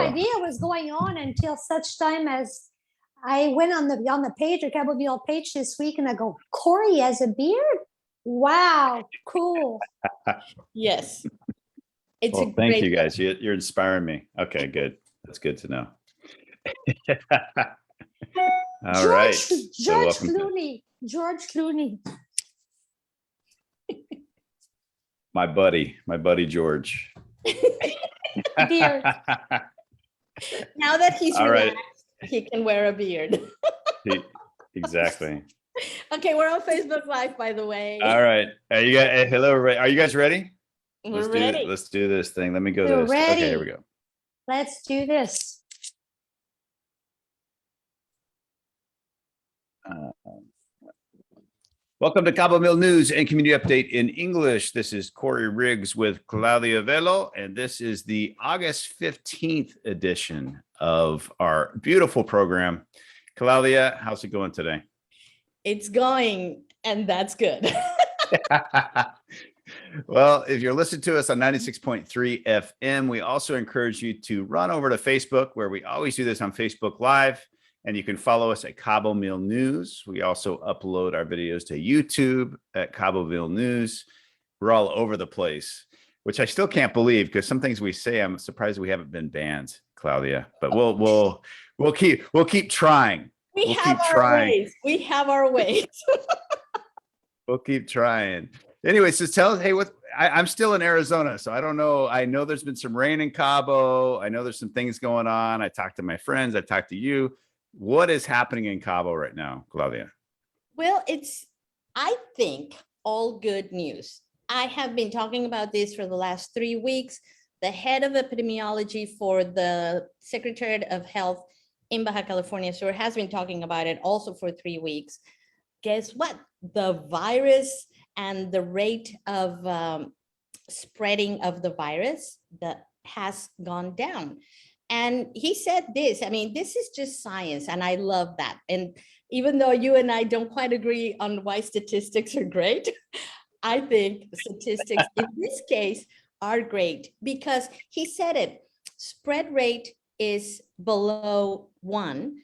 idea what's going on until such time as I went on the page, the Cabomil page this week, and I go, Korey has a beard? Wow, cool. Yes. Well, thank you guys. You're inspiring me. Okay, good. That's good to know. All right. George Clooney. George Clooney. My buddy George. Beard. Now that he's relaxed, he can wear a beard. Exactly. Okay, we're on Facebook Live, by the way. All right. Hello, everybody. Are you guys ready? We're ready. Let's do this thing. Let me go We're this. ready. Okay, here we go. Let's do this. Welcome to Cabomil News and Community Update in English. This is Korey Riggs with Claudia Velo, and this is the August 15th edition of our beautiful program. Claudia, how's it going today? It's going, and that's good. Well, if you're listening to us on 96.3 FM, we also encourage you to run over to Facebook, where we always do this on Facebook Live. And you can follow us at Cabomil News. We also upload our videos to YouTube at Cabomil News. We're all over the place, which I still can't believe, because some things we say, I'm surprised we haven't been banned, Claudia. But we'll keep trying. We have our ways. We have our ways. We'll keep trying. Anyway, so tell us, hey, I'm still in Arizona, so I don't know. I know there's been some rain in Cabo. I know there's some things going on. I talked to my friends. I talked to you. What is happening in Cabo right now, Claudia? Well, it's, I think, all good news. I have been talking about this for the last 3 weeks. The head of epidemiology for the Secretariat of Health in Baja California Sur has been talking about it also for 3 weeks. Guess what? The virus and the rate of spreading of the virus that has gone down. And he said this, I mean, this is just science, and I love that. And even though you and I don't quite agree on why statistics are great, I think statistics in this case are great, because he said it, spread rate is below 1.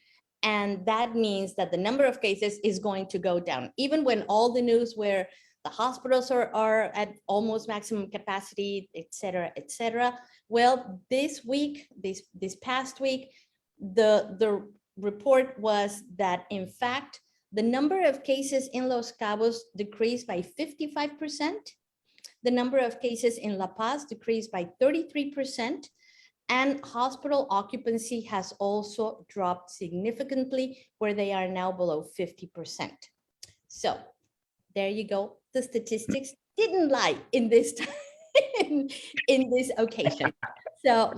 And that means that the number of cases is going to go down. Even when all the news where the hospitals are at almost maximum capacity, et cetera, et cetera. Well, this week, this past week, the report was that, in fact, the number of cases in Los Cabos decreased by 55%. The number of cases in La Paz decreased by 33%. And hospital occupancy has also dropped significantly, where they are now below 50%. So there you go. The statistics didn't lie in this time, in this occasion. So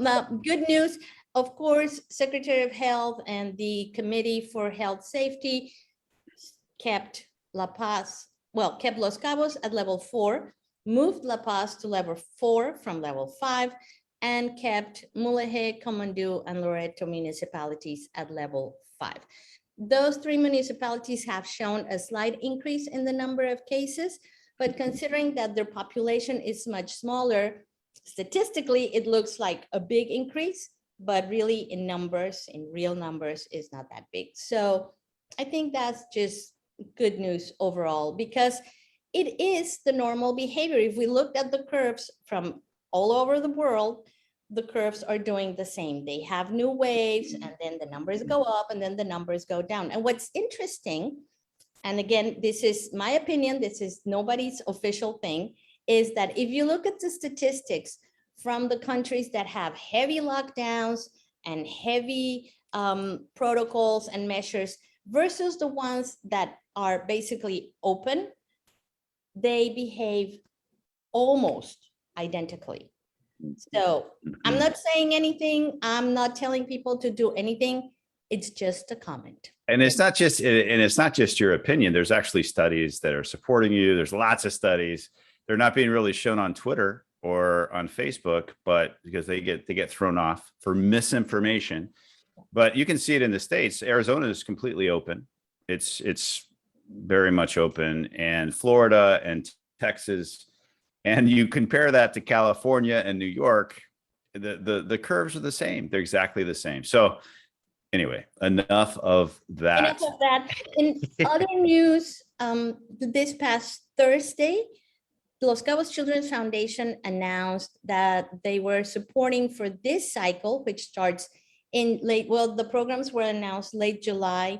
good news. Of course, Secretary of Health and the Committee for Health Safety kept Los Cabos at level 4, moved La Paz to level 4 from level 5, and kept Mulegé, Comandú, and Loreto municipalities at level 5. Those 3 municipalities have shown a slight increase in the number of cases, but considering that their population is much smaller, statistically, it looks like a big increase, but really in numbers, in real numbers, is not that big. So I think that's just good news overall, because it is the normal behavior. If we looked at the curves from all over the world, the curves are doing the same. They have new waves, and then the numbers go up, and then the numbers go down. And what's interesting, and again, this is my opinion, this is nobody's official thing, is that if you look at the statistics from the countries that have heavy lockdowns and heavy protocols and measures versus the ones that are basically open, they behave almost identically. So I'm not saying anything. I'm not telling people to do anything. It's just a comment. And it's not just your opinion. There's actually studies that are supporting you. There's lots of studies. They're not being really shown on Twitter or on Facebook, but because they get thrown off for misinformation. But you can see it in the States. Arizona is completely open. It's very much open, and Florida and Texas. And you compare that to California and New York, the curves are the same. They're exactly the same. So anyway, enough of that. Enough of that. In other news, this past Thursday, Los Cabos Children's Foundation announced that they were supporting for this cycle, which starts in the programs were announced late July,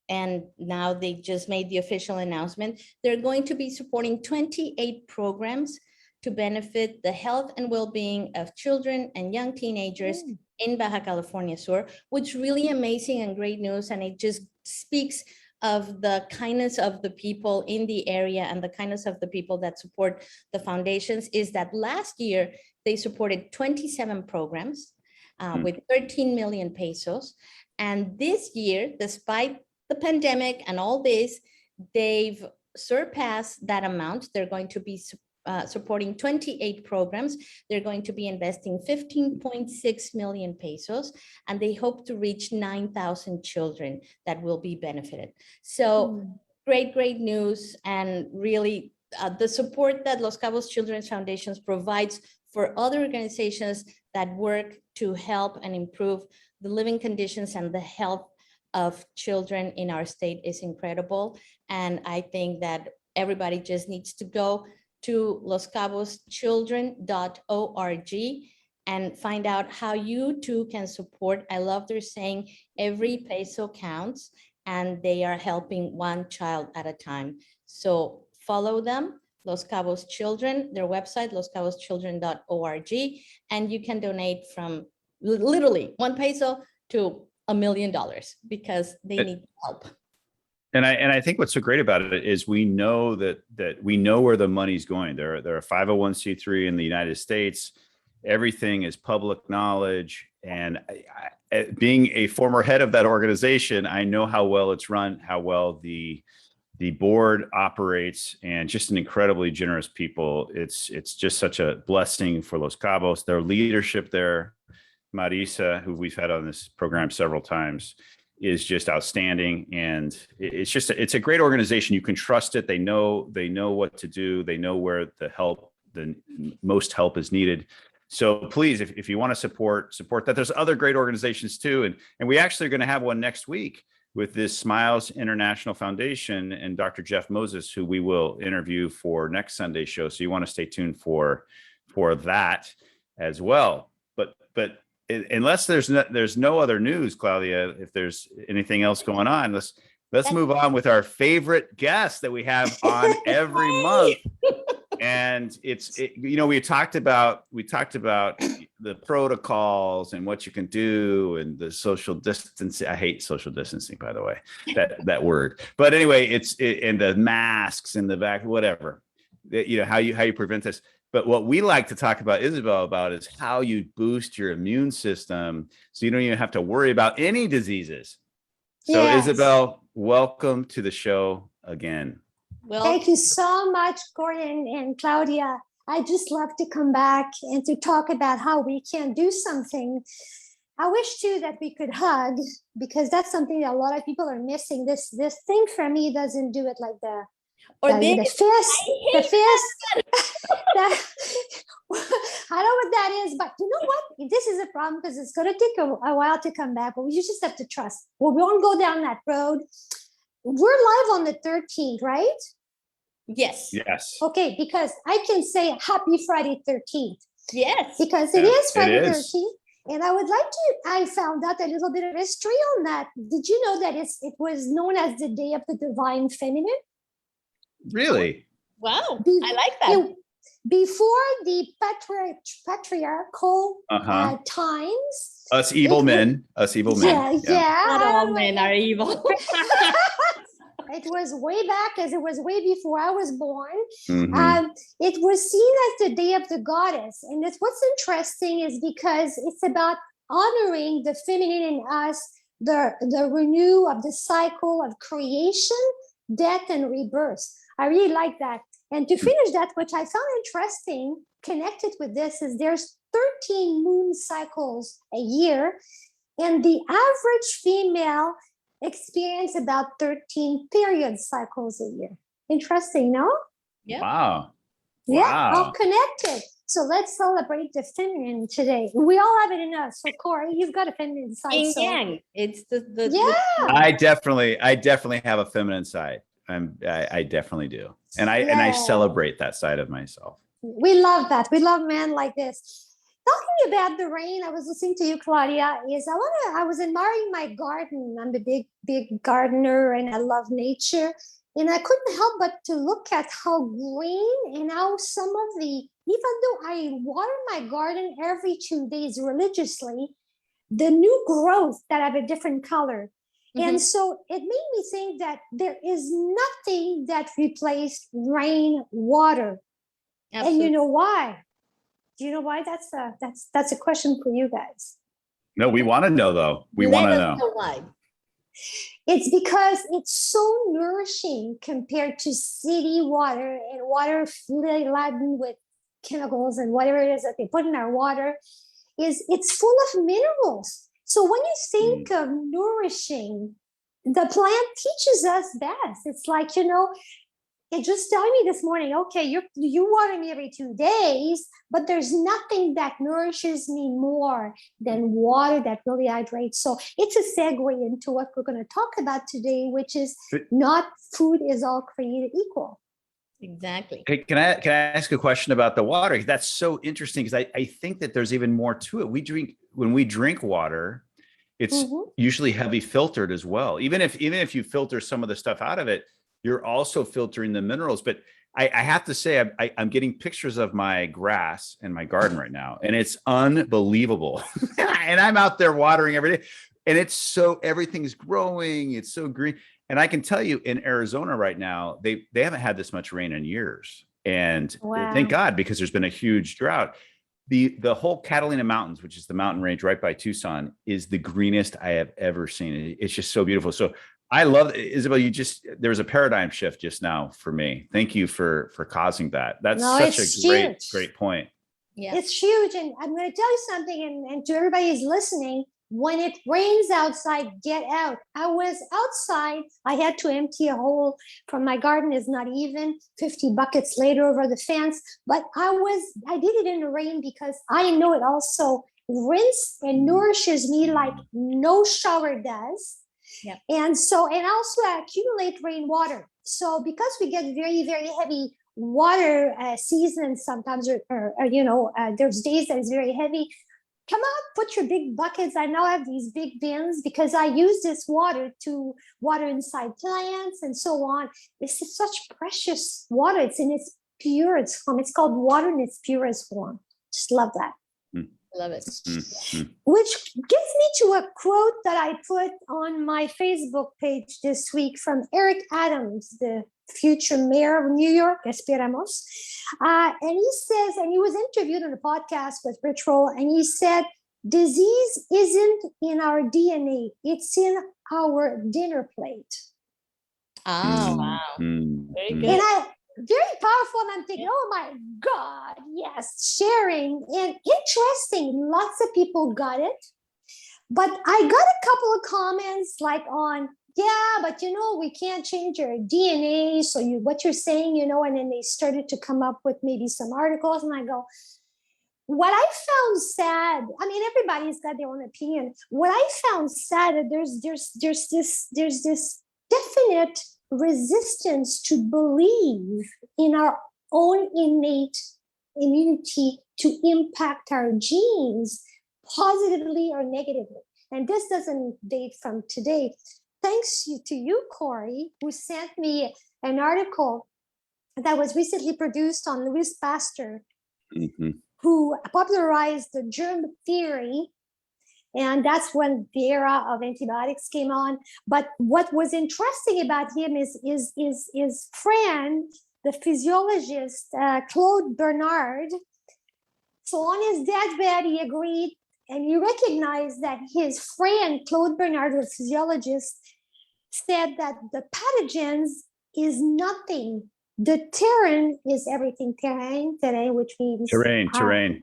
and now they just made the official announcement. They're going to be supporting 28 programs to benefit the health and well-being of children and young teenagers in Baja California Sur, which is really amazing and great news. And it just speaks of the kindness of the people in the area and the kindness of the people that support the foundations. Is that last year they supported 27 programs with 13 million pesos. And this year, despite the pandemic and all this, they've surpassed that amount. They're going to be supporting 28 programs. They're going to be investing 15.6 million pesos, and they hope to reach 9,000 children that will be benefited. So great news, and really the support that Los Cabos Children's Foundations provides for other organizations that work to help and improve the living conditions and the health of children in our state is incredible. And I think that everybody just needs to go to loscaboschildren.org and find out how you too can support. I love they're saying every peso counts, and they are helping one child at a time. So follow them, Los Cabos Children, their website, loscaboschildren.org, and you can donate from literally 1 peso to $1 million because they need help. And I think what's so great about it is we know that we know where the money's going. They're a 501c3 in the United States. Everything is public knowledge. And being a former head of that organization, I know how well it's run, how well the board operates, and just an incredibly generous people. It's just such a blessing for Los Cabos. Their leadership there, Marisa, who we've had on this program several times, is just outstanding. And it's a great organization. You can trust it. They know what to do. They know where the most help is needed. So please, if you want to support that. There's other great organizations too. And we actually are going to have one next week with this Smiles International Foundation and Dr. Jeff Moses, who we will interview for next Sunday's show. So you want to stay tuned for that as well. But unless there's no other news, Claudia, if there's anything else going on, let's move on with our favorite guest that we have on every month. And we talked about the protocols and what you can do and the social distancing. I hate social distancing, by the way, that word. But anyway, and the masks and the vac, whatever, how you prevent this. But what we like to talk about, Isabelle, about is how you boost your immune system so you don't even have to worry about any diseases. So yes. Isabelle, welcome to the show again. Well, thank you so much, Korey and Claudia. I just love to come back and to talk about how we can do something. I wish too that we could hug, because that's something that a lot of people are missing. This thing for me doesn't do it like the fist. I know what that is, but you know what? This is a problem because it's going to take a while to come back, but we just have to trust. Well, we won't go down that road. We're live on the 13th, right? Yes. Okay, because I can say happy Friday 13th. Yes. Because it is Friday 13th. And I would like I found out a little bit of history on that. Did you know that it was known as the Day of the Divine Feminine? Really? Wow. I like that. Before the patriarchal times. Us evil men. Yeah. Not all men are evil. It was way back, as it was way before I was born. Mm-hmm. It was seen as the Day of the Goddess. And what's interesting is because it's about honoring the feminine in us, the renew of the cycle of creation, death, and rebirth. I really like that. And to finish that, which I found interesting, connected with this, is there's 13 moon cycles a year, and the average female experience about 13 period cycles a year. Interesting, no? Yeah. Wow. Yeah, all connected. So let's celebrate the feminine today. We all have it in us. So Korey, you've got a feminine side. Yin So yang. It's the yeah. I definitely have a feminine side. I definitely do. And I Yeah. celebrate that side of myself. We love that. We love men like this. Talking about the rain, I was listening to you, Claudia. I was admiring my garden. I'm a big gardener and I love nature. And I couldn't help but to look at how green and how some of the, even though I water my garden every 2 days religiously, the new growth that have a different color. And so it made me think that there is nothing that replaced rain water. Absolutely. And you know why? Do you know why? That's a question for you guys. No, we want to know though. We want to know why. It's because it's so nourishing compared to city water and water laden with chemicals and whatever it is that they put in our water. It's full of minerals. So when you think of nourishing, the plant teaches us best. It's like, it just telling me this morning, okay, you water me every 2 days, but there's nothing that nourishes me more than water that really hydrates. So it's a segue into what we're going to talk about today, which is not food is all created equal. Exactly. Can I ask a question about the water? That's so interesting because I think that there's even more to it. When we drink water, it's usually heavy filtered as well. Even if you filter some of the stuff out of it, you're also filtering the minerals. But I have to say, I'm getting pictures of my grass in my garden right now, and it's unbelievable. And I'm out there watering every day, and everything's growing. It's so green. And I can tell you in Arizona right now, they haven't had this much rain in years. And thank God, because there's been a huge drought. The whole Catalina Mountains, which is the mountain range right by Tucson, is the greenest I have ever seen. It's just so beautiful. So I love Isabelle. There's a paradigm shift just now for me. Thank you for causing that. That's such a great point. Yeah, it's huge. And I'm going to tell you something, and to everybody who's listening, when it rains outside, get out. I was outside. I had to empty a hole from my garden is not even 50 buckets later over the fence. But I did it in the rain because I know it also rinses and nourishes me like no shower does. Yep. And also accumulate rainwater. So because we get very, very heavy water seasons sometimes, there's days that is very heavy. Come out, put your big buckets. I now have these big bins because I use this water to water inside plants and so on. This is such precious water. It's in its purest form. It's called water in its purest form. Just love that. Love it. Which gets me to a quote that I put on my Facebook page this week from Eric Adams, the future mayor of New York, Esperamos. And he says, and he was interviewed on a podcast with Rich Roll, and he said, disease isn't in our DNA, it's in our dinner plate. Oh, wow. Very good. And very powerful, and I'm thinking, oh my God, yes, sharing. And interesting, lots of people got it. But I got a couple of comments like on, yeah, but we can't change your DNA. So what you're saying, and then they started to come up with maybe some articles, and I go, what I found sad, everybody's got their own opinion. What I found sad, there's this definite resistance to believe in our own innate immunity to impact our genes positively or negatively. And this doesn't date from today. Thanks to you, Korey, who sent me an article that was recently produced on Louis Pasteur, who popularized the germ theory. And that's when the era of antibiotics came on. But what was interesting about him is his friend, the physiologist, Claude Bernard. So on his deathbed, he agreed and he recognized that his friend, Claude Bernard, the physiologist, said that the pathogens is nothing. The terrain is everything. Terrain, which means terrain.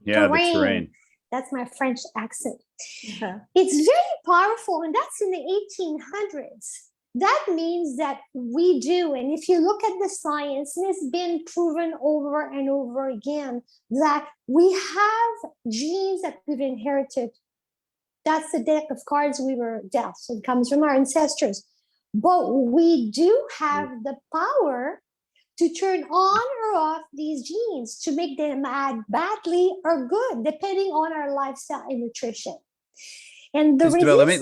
Yeah, the terrain. That's my French accent. It's very powerful, and that's in the 1800s. that means that we do. And if you look at the science, and it's been proven over and over again that we have genes that we've inherited. That's the deck of cards we were dealt. So it comes from our ancestors. But we do have the power to turn on or off these genes, to make them act badly or good, depending on our lifestyle and nutrition. And the Isabelle, Yes.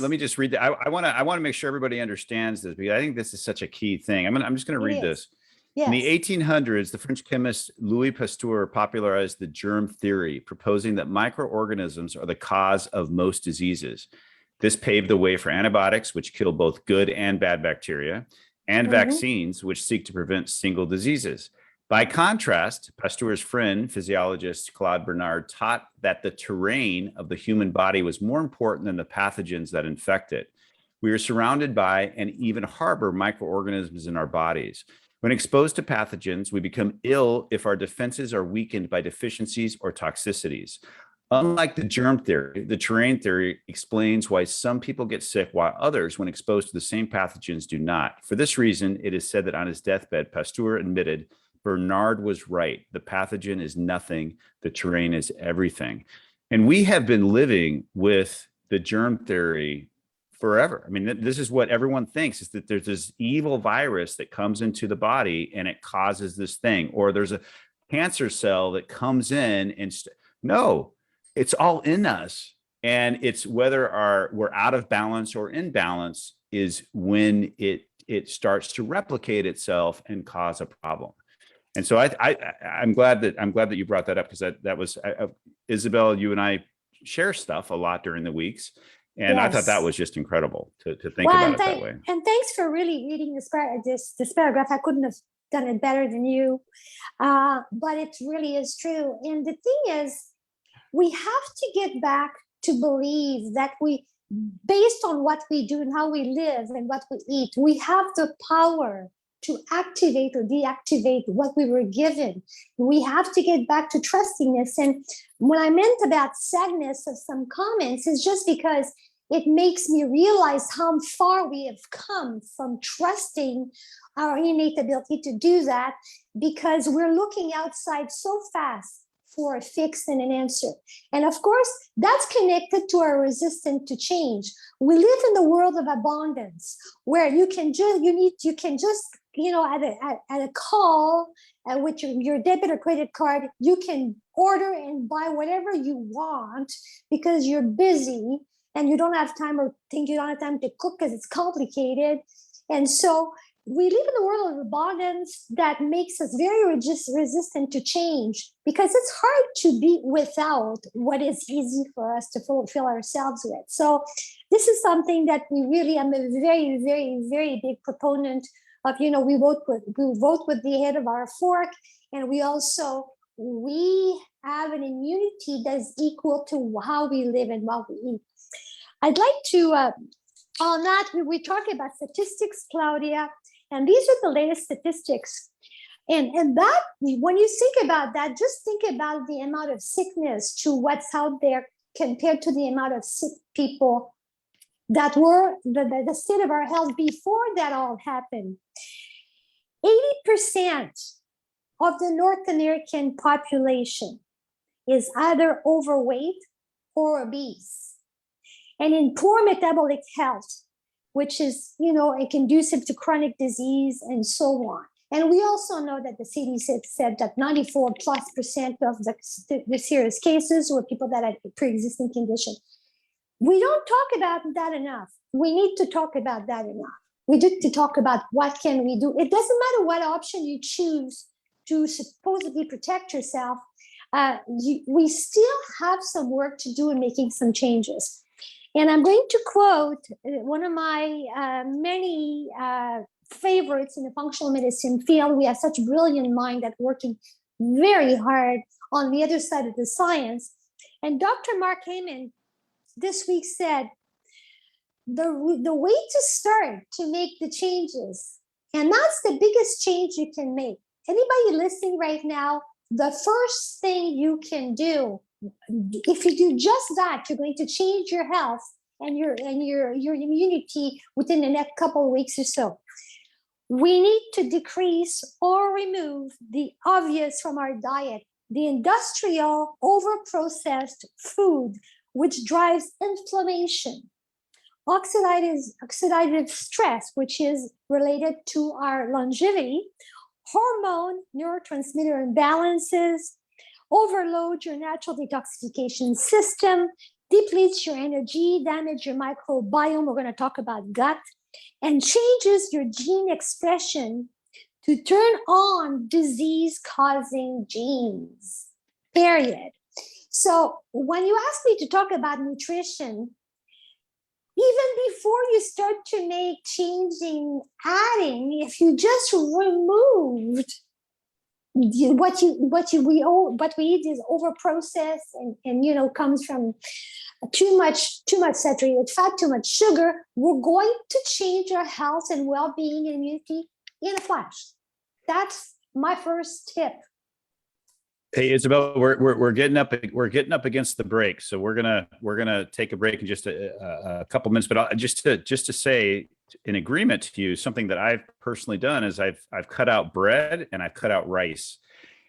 let me just read that. I want to make sure everybody understands this, because I think this is such a key thing. I'm just going to read this. Yes. In the 1800s, the French chemist Louis Pasteur popularized the germ theory, proposing that microorganisms are the cause of most diseases. This paved the way for antibiotics, which kill both good and bad bacteria, and vaccines, which seek to prevent single diseases. By contrast, Pasteur's friend, physiologist Claude Bernard, taught that the terrain of the human body was more important than the pathogens that infect it. We are surrounded by and even harbor microorganisms in our bodies. When exposed to pathogens, we become ill if our defenses are weakened by deficiencies or toxicities. Unlike the germ theory, the terrain theory explains why some people get sick while others, when exposed to the same pathogens, do not. For this reason, it is said that on his deathbed, Pasteur admitted Bernard was right. The pathogen is nothing. The terrain is everything. And we have been living with the germ theory forever. I mean, this is what everyone thinks, is that there's this evil virus that comes into the body and it causes this thing, or there's a cancer cell that comes in and no, it's all in us. And it's whether we're out of balance or in balance is when it starts to replicate itself and cause a problem. And so I'm glad that you brought that up, because that was Isabelle, you and I share stuff a lot during the weeks. And I thought that was just incredible to think about it that way. And thanks for really reading this paragraph. I couldn't have done it better than you. But it really is true. And the thing is, we have to get back to believe that based on what we do and how we live and what we eat, we have the power to activate or deactivate what we were given. We have to get back to trusting this. And what I meant about sadness of some comments is just because it makes me realize how far we have come from trusting our innate ability to do that, because we're looking outside so fast for a fix and an answer. And of course, that's connected to our resistance to change. We live in the world of abundance, where you can just at a call with your debit or credit card, you can order and buy whatever you want because you're busy and you don't have time, or think you don't have time to cook because it's complicated. And so we live in a world of abundance that makes us very resistant to change, because it's hard to be without what is easy for us to fulfill ourselves with. So this is something that I'm a very, very, very big proponent of. We vote with the head of our fork, and we have an immunity that is equal to how we live and what we eat. I'd like to, on that, we talk about statistics, Claudia, and these are the latest statistics. And that, when you think about that, just think about the amount of sickness to what's out there compared to the amount of sick people that were the state of our health before that all happened. 80% of the North American population is either overweight or obese, and in poor metabolic health, which is, conducive to chronic disease and so on. And we also know that the CDC said that 94+% of the serious cases were people that had a pre-existing condition. We don't talk about that enough. We need to talk about that enough. We need to talk about what can we do. It doesn't matter what option you choose to supposedly protect yourself. We still have some work to do in making some changes. And I'm going to quote one of my many favorites in the functional medicine field. We have such a brilliant mind that working very hard on the other side of the science. And Dr. Mark Heyman this week said, the way to start to make the changes, and that's the biggest change you can make. Anybody listening right now, the first thing you can do, if you do just that, you're going to change your health your immunity within the next couple of weeks or so. We need to decrease or remove the obvious from our diet, the industrial over-processed food, which drives inflammation, oxidative stress, which is related to our longevity, hormone neurotransmitter imbalances, overload your natural detoxification system, depletes your energy, damage your microbiome. We're going to talk about gut, and changes your gene expression to turn on disease-causing genes, period. So when you ask me to talk about nutrition, even before you start to make adding, if you just removed what we eat is over processed and comes from too much saturated fat, too much sugar, we're going to change our health and well-being and immunity in a flash. That's my first tip. Hey, Isabelle, we're getting up against the break, so we're gonna take a break in just a couple minutes. But just to say, in agreement to you, something that I've personally done is I've cut out bread and I've cut out rice,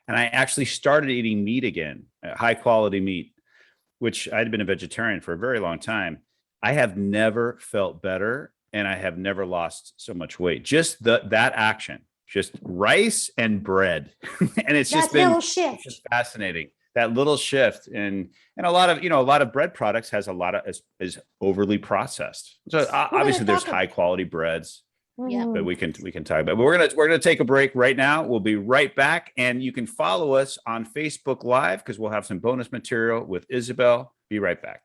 and I actually started eating meat again, high quality meat, which I'd been a vegetarian for a very long time. I have never felt better, and I have never lost so much weight. Just that action. Just rice and bread. And it's just been fascinating. That little shift. And a lot of bread products has a lot of is overly processed. So obviously there's high quality breads. Yeah. But we can talk about it. But we're gonna take a break right now. We'll be right back. And you can follow us on Facebook Live because we'll have some bonus material with Isabelle. Be right back.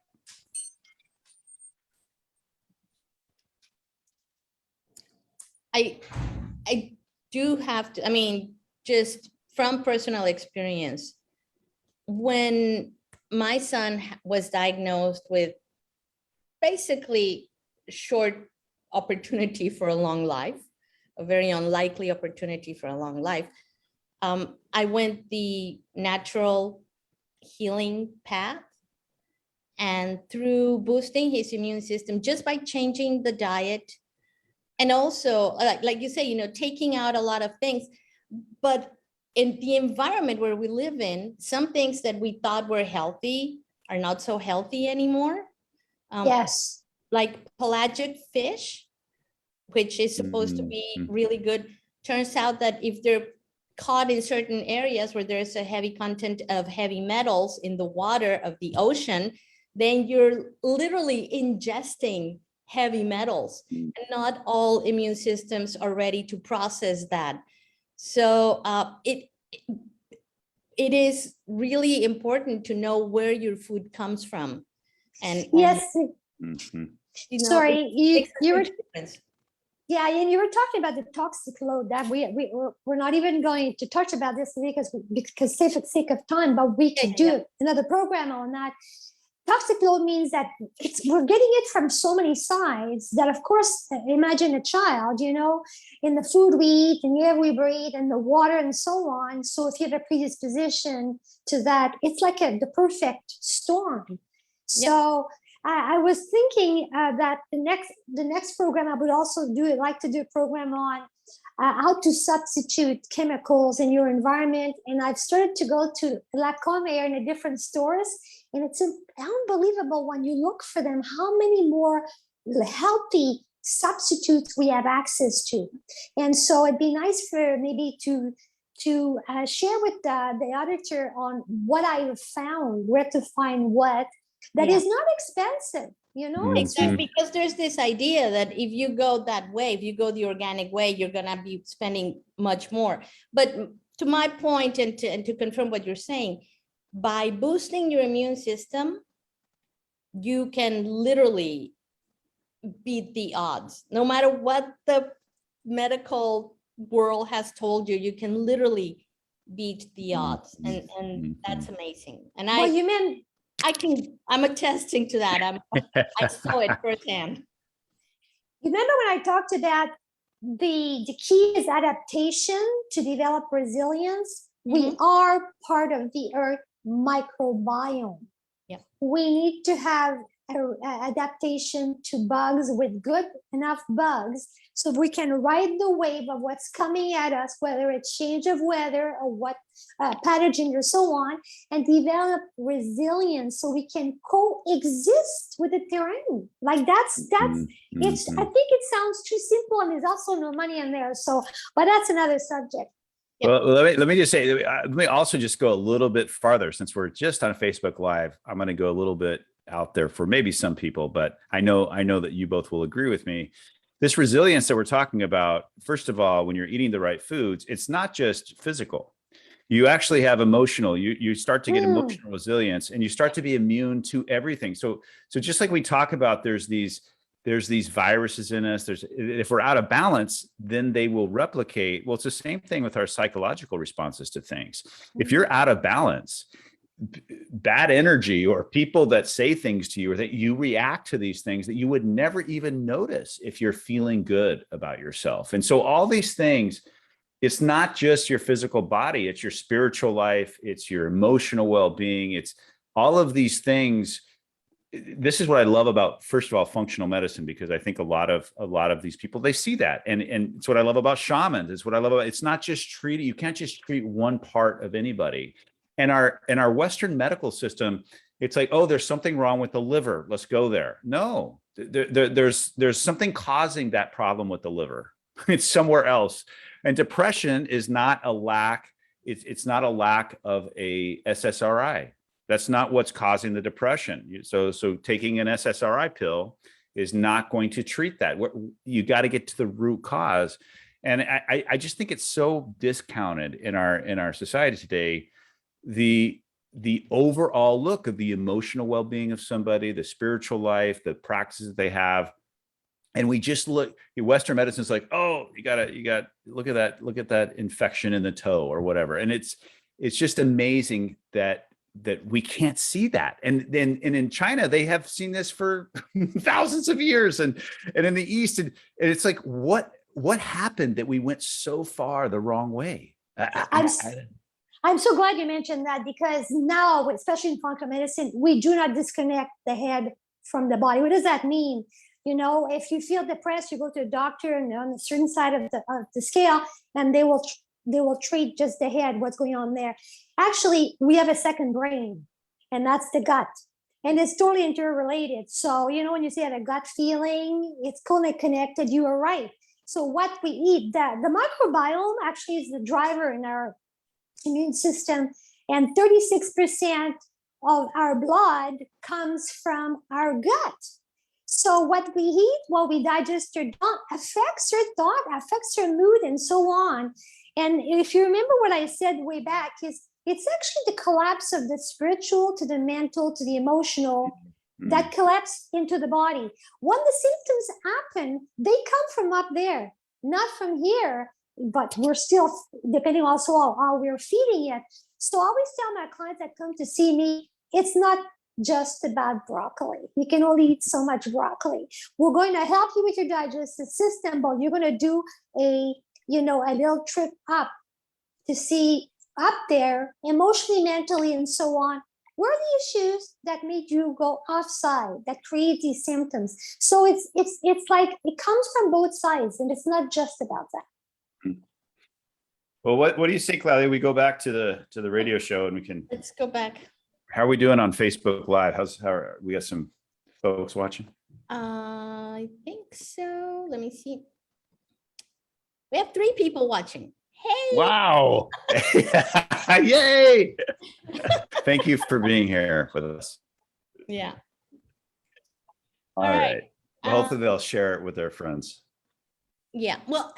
I do have to, just from personal experience, when my son was diagnosed with basically short opportunity for a long life, a very unlikely opportunity for a long life, I went the natural healing path. And through boosting his immune system, just by changing the diet, and also, like you say, taking out a lot of things, but in the environment where we live in, some things that we thought were healthy are not so healthy anymore. Yes. Like pelagic fish, which is supposed to be really good. Turns out that if they're caught in certain areas where there's a heavy content of heavy metals in the water of the ocean, then you're literally ingesting heavy metals, and not all immune systems are ready to process that. So it is really important to know where your food comes from. And yes, sorry, you were yeah, and you were talking about the toxic load that we're not even going to touch about this because sake of time, but we could do another program on that. Toxic load means that we're getting it from so many sides that, of course, imagine a child, in the food we eat and the air we breathe and the water and so on. So if you have a predisposition to that, it's like the perfect storm. So I was thinking that the next program I would also like to do a program on how to substitute chemicals in your environment. And I've started to go to La Comer in the different stores, and it's unbelievable when you look for them, how many more healthy substitutes we have access to. And so it'd be nice for maybe to share with the auditor on what I have found, where to find what that is not expensive. Exactly, because there's this idea that if you go that way, if you go the organic way, you're gonna be spending much more. But to my point, and to confirm what you're saying, by boosting your immune system, you can literally beat the odds. No matter what the medical world has told you, you can literally beat the odds, and that's amazing. And I'm attesting to that. I saw it firsthand. Remember when I talked about the key is adaptation to develop resilience? We are part of the earth microbiome. Yeah. We need to have adaptation to bugs with good enough bugs, so we can ride the wave of what's coming at us, whether it's change of weather or what pathogen or so on, and develop resilience so we can coexist with the terrain. Like that's it's. I think it sounds too simple, and there's also no money in there. So, but that's another subject. Well, let me just say, let me also just go a little bit farther, since we're just on Facebook Live. I'm going to go a little bit out there for maybe some people, but I know that you both will agree with me. This resilience that we're talking about, first of all, when you're eating the right foods, it's not just physical. You actually have emotional, you start to get emotional resilience, and you start to be immune to everything. So just like we talk about, there's these viruses in us. If we're out of balance, then they will replicate. Well, it's the same thing with our psychological responses to things. If you're out of balance, bad energy or people that say things to you, or that you react to these things that you would never even notice if you're feeling good about yourself. And so all these things, it's not just your physical body, it's your spiritual life, it's your emotional well-being, it's all of these things. This is what I love about, first of all, functional medicine, because I think a lot of these people, they see that. And it's what I love about shamans. It's what I love about, it's not just treating, you can't just treat one part of anybody. And our Western medical system, it's like, oh, there's something wrong with the liver, let's go there. No, there's something causing that problem with the liver. It's somewhere else. And depression is not a lack. It's not a lack of a SSRI. That's not what's causing the depression. So taking an SSRI pill is not going to treat that. You got to get to the root cause. And I just think it's so discounted in our society today. The overall look of the emotional well-being of somebody, the spiritual life, the practices they have. And we just look, Western medicine is like, oh, you got look at that infection in the toe or whatever. And it's just amazing that we can't see that. And in China, they have seen this for thousands of years, and in the East, and it's like, what happened that we went so far the wrong way? I'm so glad you mentioned that, because now, especially in functional medicine, we do not disconnect the head from the body. What does that mean? You know, if you feel depressed, you go to a doctor, and on a certain side of the scale, and they will treat just the head, what's going on there. Actually, we have a second brain, and that's the gut. And it's totally interrelated. So, you know, when you say a gut feeling, it's totally connected. You are right. So what we eat, the microbiome actually is the driver in our immune system. And 36% of our blood comes from our gut. So what we eat, what we digest or don't, affects your thought, affects your mood, and so on. And if you remember what I said way back, is it's actually the collapse of the spiritual to the mental to the emotional that collapse into the body. When the symptoms happen, they come from up there, not from here, but we're still, depending also on how we're feeding it. So I always tell my clients that come to see me, it's not just about broccoli. You can only eat so much broccoli. We're going to help you with your digestive system, but you're going to do a little trip up to see up there, emotionally, mentally, and so on. What are the issues that made you go offside, that create these symptoms? So it's like it comes from both sides, and it's not just about that. Well, what do you say, Claudia? We go back to the radio show, and we can. Let's go back. How are we doing on Facebook Live? We got some folks watching? I think so. Let me see. We have 3 people watching. Hey! Wow! Yay! Thank you for being here with us. Yeah. All right. Well, hopefully they'll share it with their friends. Yeah. Well,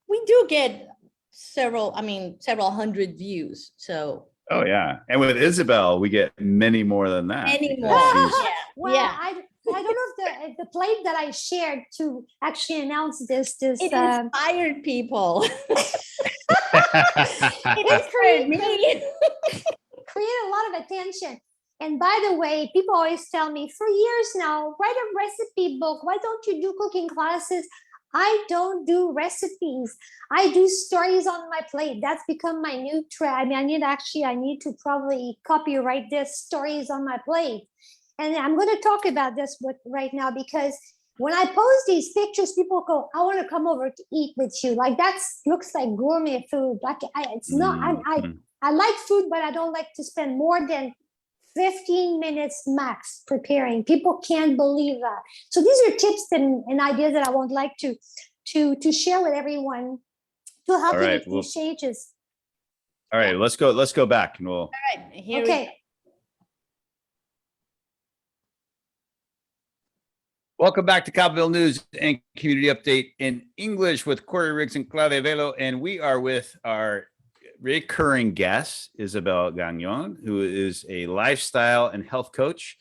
we do get several hundred views. So. Oh yeah, and with Isabelle, we get many more than that. Many more. Well, yeah. I don't know if the plate that I shared to actually announce this it inspired people. It created a lot of attention. And by the way, people always tell me for years now, write a recipe book. Why don't you do cooking classes? I don't do recipes. I do stories on my plate. That's become my new trend. I mean, I need to probably copyright this, stories on my plate. And I'm going to talk about this right now, because when I post these pictures, people go, I want to come over to eat with you. Like, looks like gourmet food. Like, it's not, I like food, but I don't like to spend more than 15 minutes max preparing. People can't believe that. So these are tips and ideas that I would like to share with everyone to help you with these changes. All right, let's go back and we'll. All right, here we go. Welcome back to Cabomil News and Community Update in English with Korey Riggs and Claudia Velo, and we are with our recurring guest, Isabelle Gagnon, who is a lifestyle and health coach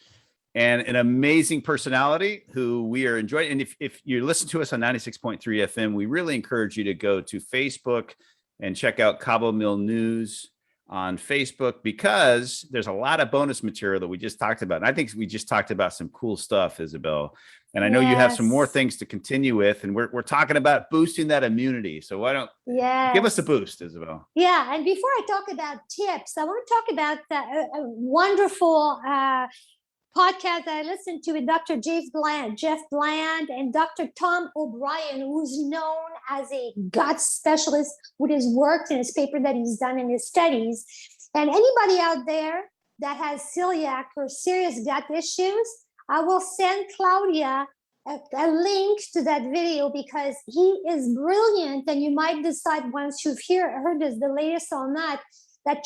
and an amazing personality who we are enjoying. And if you listen to us on 96.3 FM, we really encourage you to go to Facebook and check out Cabomil News on Facebook, because there's a lot of bonus material that we just talked about. And I think we just talked about some cool stuff, Isabelle. And I know you have some more things to continue with, and we're talking about boosting that immunity. So why don't give us a boost, Isabelle? Yeah, and before I talk about tips, I want to talk about a wonderful podcast that I listened to with Dr. Jeff Bland, and Dr. Tom O'Brien, who's known as a gut specialist with his work and his paper that he's done in his studies. And anybody out there that has celiac or serious gut issues, I will send Claudia a link to that video, because he is brilliant. And you might decide, once you've heard the latest on that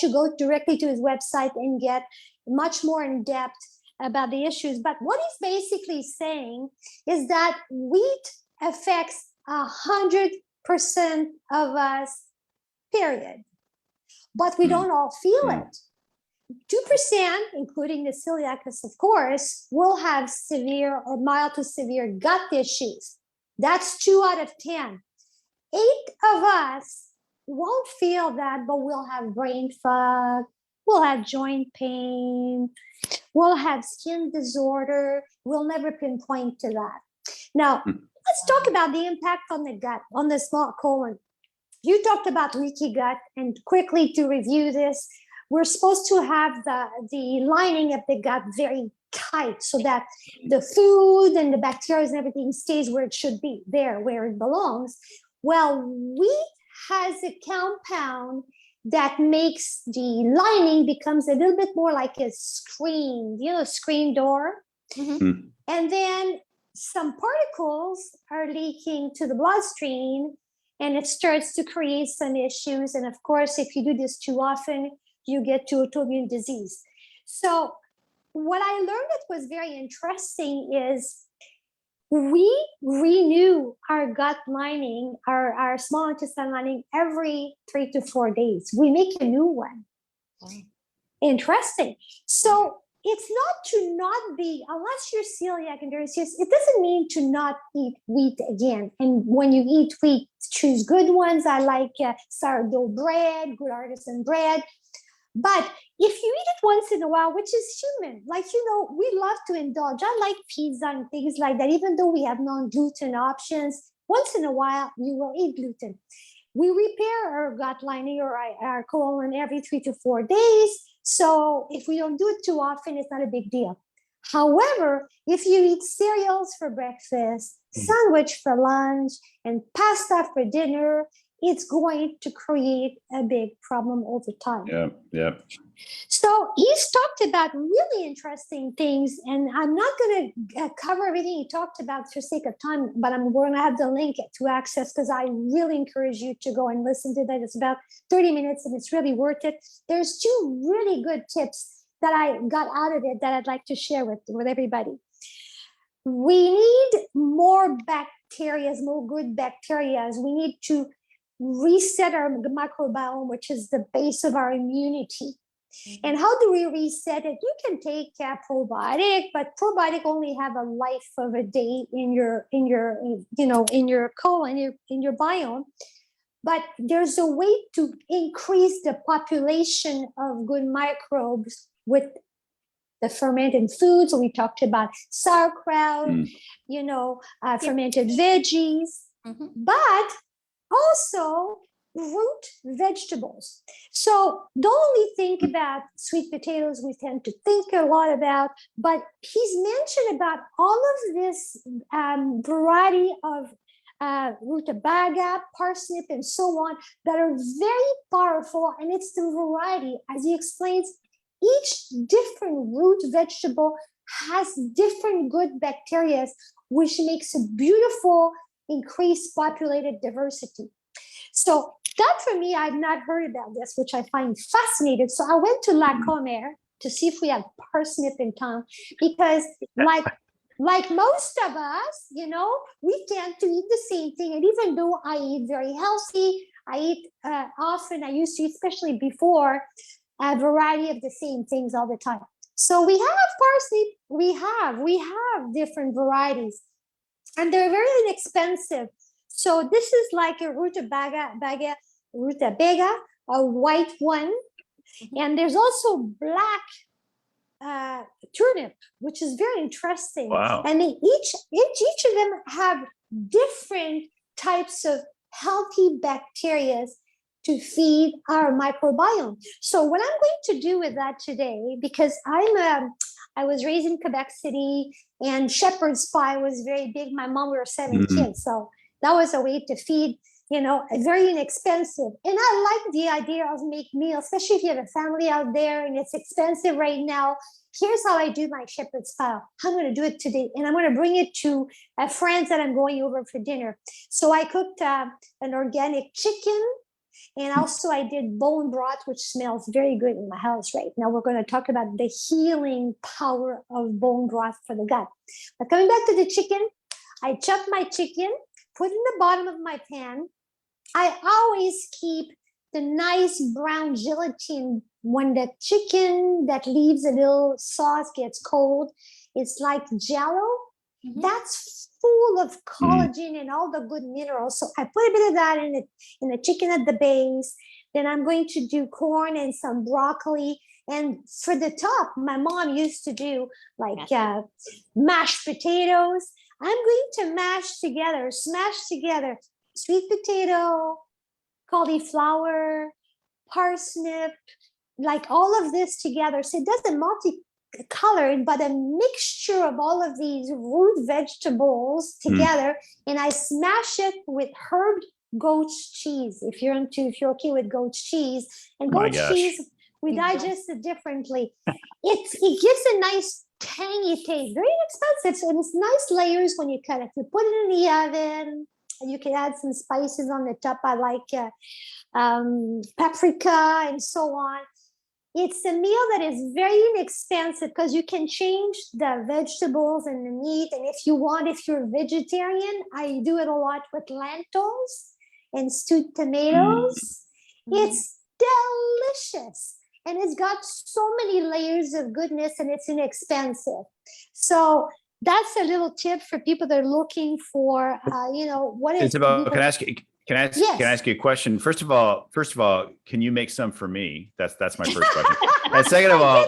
you go directly to his website and get much more in depth about the issues. But what he's basically saying is that wheat affects 100% of us, period. But we don't all feel it. 2%, including the celiacs, of course, will have severe or mild to severe gut issues. That's 2 out of 10. 8 of us won't feel that, but we'll have brain fog, we'll have joint pain, we'll have skin disorder. We'll never pinpoint to that. Now, let's talk about the impact on the gut, on the small colon. You talked about leaky gut, and quickly to review this, we're supposed to have the lining of the gut very tight, so that the food and the bacteria and everything stays where it should be, there where it belongs. Well, wheat has a compound that makes the lining becomes a little bit more like a screen, screen door. And then some particles are leaking to the bloodstream, and it starts to create some issues. And of course, if you do this too often, you get to autoimmune disease. So what I learned that was very interesting is we renew our gut lining, our small intestine lining, every 3 to 4 days. We make a new one. Interesting. So it's not to not be, unless you're celiac and it doesn't mean to not eat wheat again. And when you eat wheat, choose good ones. I like sourdough bread, good artisan bread. But if you eat it once in a while, which is human, we love to indulge. I like pizza and things like that, even though we have non-gluten options. Once in a while, you will eat gluten. We repair our gut lining or our colon every 3 to 4 days. So if we don't do it too often, it's not a big deal. However, if you eat cereals for breakfast, sandwich for lunch, and pasta for dinner, it's going to create a big problem over time. Yeah. So he's talked about really interesting things, and I'm not going to cover everything he talked about for sake of time, but we're going to have the link to access, because I really encourage you to go and listen to that. It's about 30 minutes, and it's really worth it. There's 2 really good tips that I got out of it that I'd like to share with everybody. We need more bacteria, more good bacteria. We need to reset our microbiome, which is the base of our immunity. And how do we reset it? You can take a probiotic, but probiotic only have a life of a day in your colon, in your biome. But there's a way to increase the population of good microbes with the fermented foods. So we talked about sauerkraut, fermented veggies, but also root vegetables. So don't only think about sweet potatoes, we tend to think a lot about, but he's mentioned about all of this variety of rutabaga, parsnip, and so on that are very powerful. And it's the variety, as he explains, each different root vegetable has different good bacteria, which makes a beautiful increased populated diversity. So that for me, I've not heard about this, which I find fascinating. So I went to La Comer to see if we have parsnip in town, because like most of us, you know, we tend to eat the same thing. And even though I eat very healthy, I eat often, I used to eat, especially before, a variety of the same things all the time. So we have parsnip, we have different varieties, and they're very inexpensive. So this is like a rutabaga, a white one. And there's also black turnip, which is very interesting. Wow. And they each of them have different types of healthy bacteria to feed our microbiome. So what I'm going to do with that today, because I was raised in Quebec City, and shepherd's pie was very big. My mom, we were 7 kids, so that was a way to feed, you know, very inexpensive. And I like the idea of make meals, especially if you have a family out there and it's expensive right now. Here's how I do my shepherd's pie. I'm going to do it today, and I'm going to bring it to friends that I'm going over for dinner. So I cooked an organic chicken. And also I did bone broth, which smells very good in my house right now. We're going to talk about the healing power of bone broth for the gut. But coming back to the chicken, I chopped my chicken, put in the bottom of my pan. I always keep the nice brown gelatin. When the chicken that leaves a little sauce gets cold, it's like jello. That's full of collagen and all the good minerals. So I put a bit of that in the chicken at the base. Then I'm going to do corn and some broccoli. And for the top, my mom used to do like mashed potatoes. I'm going to smash together sweet potato, cauliflower, parsnip, like all of this together. So it doesn't multicolored, but a mixture of all of these root vegetables together. And I smash it with herbed goat's cheese. If you're okay with goat's cheese, and goat's cheese, we digest it differently. It gives a nice tangy taste, very inexpensive, and it's nice layers when you cut it. You put it in the oven, and you can add some spices on the top. I like paprika and so on. It's a meal that is very inexpensive because you can change the vegetables and the meat. And if you're a vegetarian, I do it a lot with lentils and stewed tomatoes. It's delicious. And it's got so many layers of goodness, and it's inexpensive. So that's a little tip for people that are looking for, what is. Isabelle, can I ask you? Yes. Can I ask you a question? First of all, can you make some for me? That's my first question. And second of all,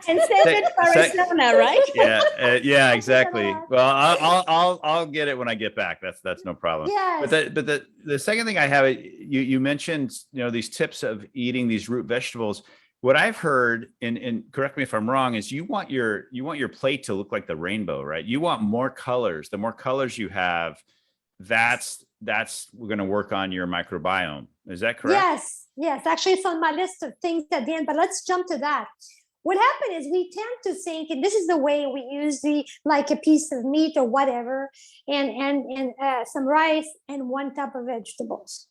and save it for Arizona, right? Yeah, exactly. Well, I'll get it when I get back. That's no problem. Yes. But the second thing I have, you mentioned, these tips of eating these root vegetables. What I've heard, and correct me if I'm wrong, is you want your plate to look like the rainbow, right? You want more colors. The more colors you have, that's we're going to work on your microbiome. Is that correct? Yes. Actually, it's on my list of things at the end, but let's jump to that. What happened is we tend to think, and this is the way we use like a piece of meat or whatever, and some rice and one type of vegetables.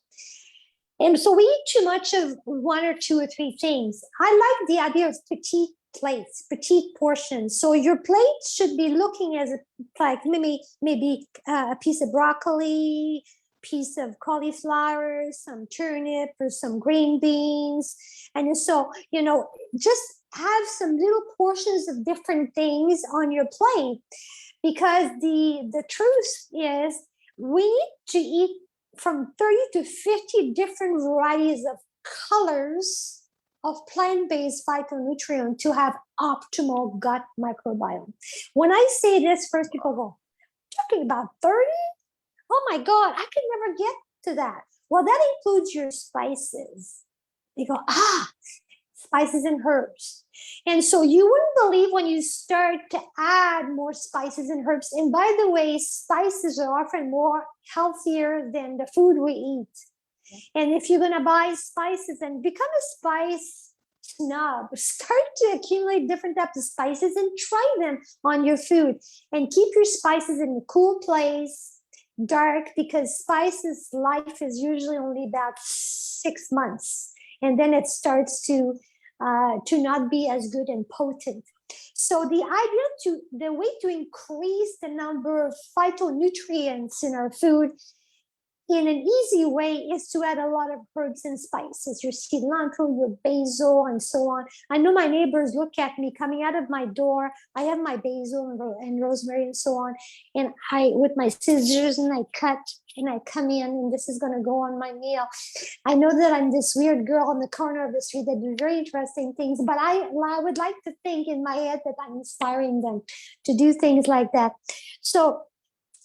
And so we eat too much of one or two or three things. I like the idea of petite plates, petite portions. So your plate should be looking as like maybe a piece of broccoli, piece of cauliflower, some turnip, or some green beans. And so, just have some little portions of different things on your plate, because the truth is we need to eat from 30 to 50 different varieties of colors of plant-based phytonutrient to have optimal gut microbiome. When I say this, first people go, talking about 30? Oh my God, I could never get to that. Well, that includes your spices. They go, spices and herbs. And so you wouldn't believe when you start to add more spices and herbs. And by the way, spices are often more healthier than the food we eat. And if you're going to buy spices and become a spice snob, start to accumulate different types of spices and try them on your food. And keep your spices in a cool place, dark, because spices life is usually only about 6 months. And then it starts to not be as good and potent. So the way to increase the number of phytonutrients in our food in an easy way is to add a lot of herbs and spices, your cilantro, your basil, and so on. I know my neighbors look at me coming out of my door. I have my basil and rosemary and so on. And I, with my scissors, and I cut and I come in, and this is going to go on my meal. I know that I'm this weird girl on the corner of the street that do very interesting things, but I would like to think in my head that I'm inspiring them to do things like that. So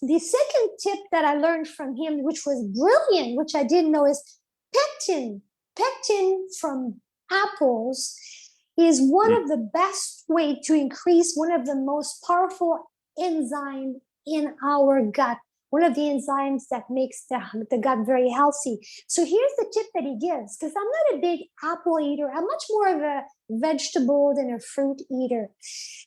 the second tip that I learned from him, which was brilliant, which I didn't know, is pectin. Pectin from apples is one of the best way to increase one of the most powerful enzymes in our gut, one of the enzymes that makes the gut very healthy. So here's the tip that he gives, because I'm not a big apple eater. I'm much more of a vegetable than a fruit eater.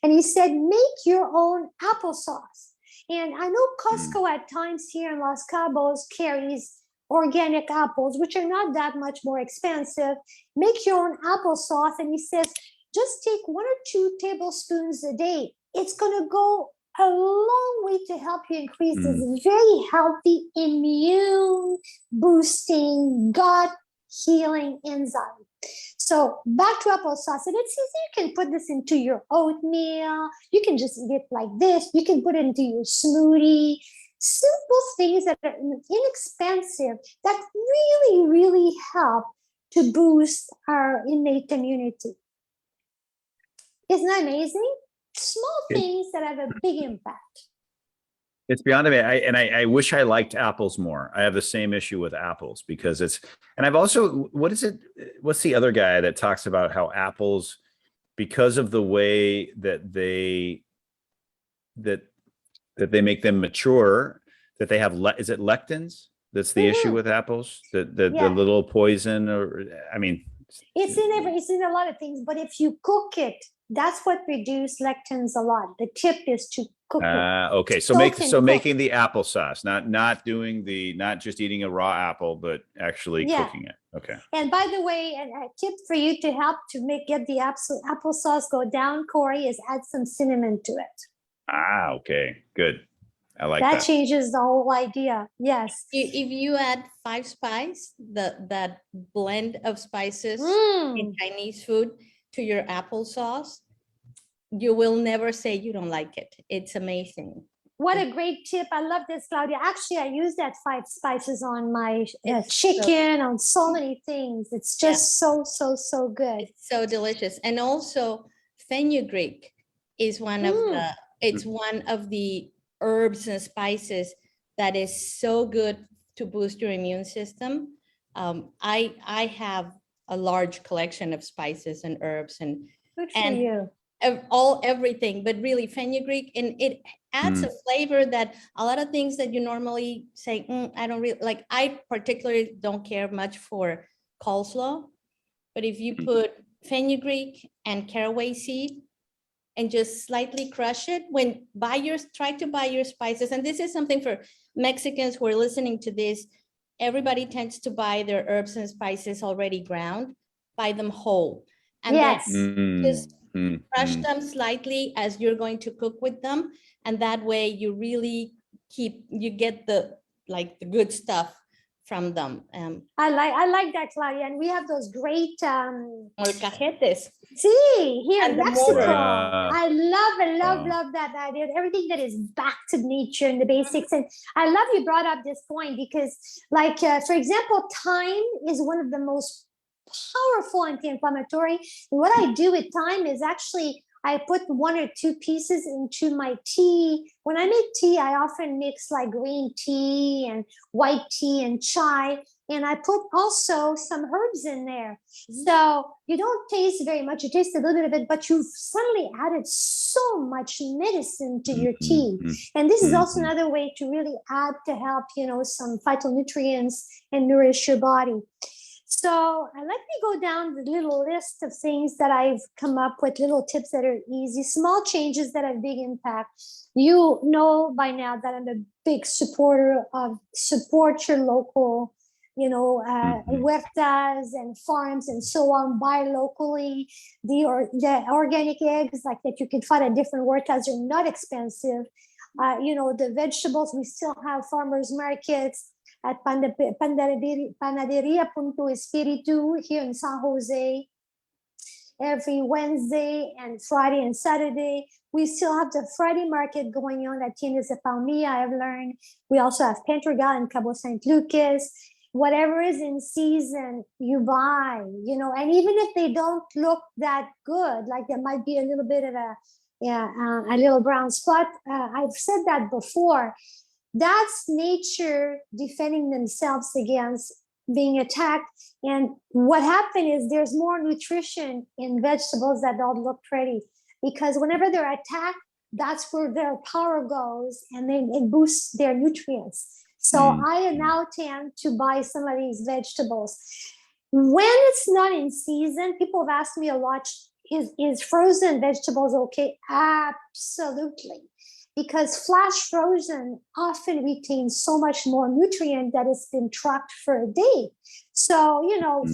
And he said, make your own applesauce. And I know Costco at times here in Los Cabos carries organic apples, which are not that much more expensive. Make your own applesauce. And he says, just take 1 or 2 tablespoons a day. It's going to go a long way to help you increase this very healthy, immune boosting, gut healing enzyme. So back to applesauce, and it's easy. You can put this into your oatmeal. You can just eat it like this. You can put it into your smoothie. Simple things that are inexpensive that really, really help to boost our innate immunity. Isn't that amazing? Small things that have a big impact. It's beyond me. I wish I liked apples more. I have the same issue with apples because and I've also, what's the other guy that talks about how apples, because of the way that they make them mature, that they have, is it lectins? That's the issue with apples, the little poison, or, I mean. It's in a lot of things, but if you cook it, that's what reduces lectins a lot. The tip is to cook it. Okay, so making the applesauce, not just eating a raw apple, but actually cooking it. Okay. And by the way, a tip for you to help to get the applesauce go down, Korey, is add some cinnamon to it. Okay, good. I like that. That changes the whole idea. Yes. If you add 5 spice, that blend of spices in Chinese food to your applesauce, you will never say you don't like it. It's amazing. What a great tip. I love this, Claudia. Actually, I use that 5 spices on my chicken, on so many things. It's just so good. It's so delicious. And also fenugreek is one of the herbs and spices that is so good to boost your immune system. I have a large collection of spices and herbs and everything, but really fenugreek, and it adds a flavor that a lot of things that you normally say, I don't really like. I particularly don't care much for coleslaw, but if you put fenugreek and caraway seed and just slightly crush it, try to buy your spices. And this is something for Mexicans who are listening to this. Everybody tends to buy their herbs and spices already ground, buy them whole. And then just crush them slightly as you're going to cook with them. And that way you really get the good stuff from them. I like that, Claudia. And we have those great molcajetes. Here in Mexico. I love that idea. Everything that is back to nature and the basics. And I love you brought up this point because, for example, thyme is one of the most powerful anti-inflammatory. And what I do with thyme is actually I put 1 or 2 pieces into my tea. When I make tea, I often mix like green tea and white tea and chai. and I put also some herbs in there. So you don't taste very much. You taste a little bit of it, but you've suddenly added so much medicine to your tea. And this is also another way to really add to help, some phytonutrients and nourish your body. So let me go down the little list of things that I've come up with, little tips that are easy, small changes that have big impact. You know by now that I'm a big supporter of support your local, huertas and farms and so on. Buy locally. The organic eggs like that you can find at different huertas are not expensive. The vegetables, we still have farmers markets at Panaderia Punto Espiritu here in San Jose every Wednesday and Friday and Saturday. We still have the Friday market going on at Tiendas de Palmilla, I've learned. We also have Pentragal and Cabo San Lucas. Whatever is in season, you buy, and even if they don't look that good, like there might be a little bit of a little brown spot. I've said that before. That's nature defending themselves against being attacked. And what happened is there's more nutrition in vegetables that don't look pretty, because whenever they're attacked, that's where their power goes, and then it boosts their nutrients. So I now tend to buy some of these vegetables. When it's not in season, people have asked me a lot, is frozen vegetables okay? Absolutely. Because flash frozen often retains so much more nutrient that it's been trapped for a day. So,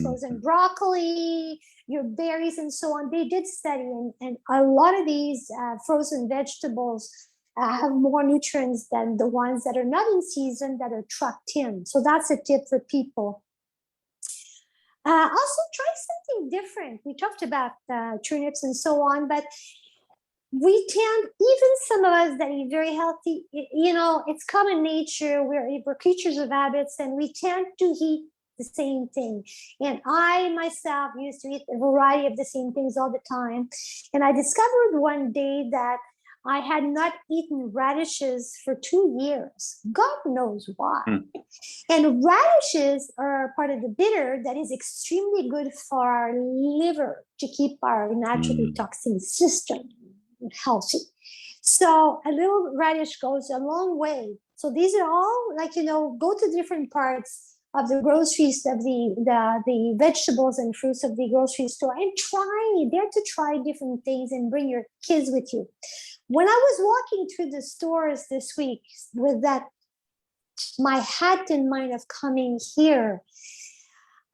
frozen broccoli, your berries and so on, they did study, and a lot of these frozen vegetables have more nutrients than the ones that are not in season that are trapped in. So that's a tip for people. Also try something different. We talked about turnips and so on, but we tend, even some of us that eat very healthy, it's common nature. We're creatures of habits, and we tend to eat the same thing. And I myself used to eat a variety of the same things all the time. And I discovered one day that I had not eaten radishes for 2 years. God knows why. And radishes are part of the bitter that is extremely good for our liver to keep our natural detoxing system healthy. So a little radish goes a long way. So these are all go to different parts of the groceries, of the vegetables and fruits of the grocery store, and dare to try different things, and bring your kids with you. When I was walking through the stores this week with my hat in mind of coming here,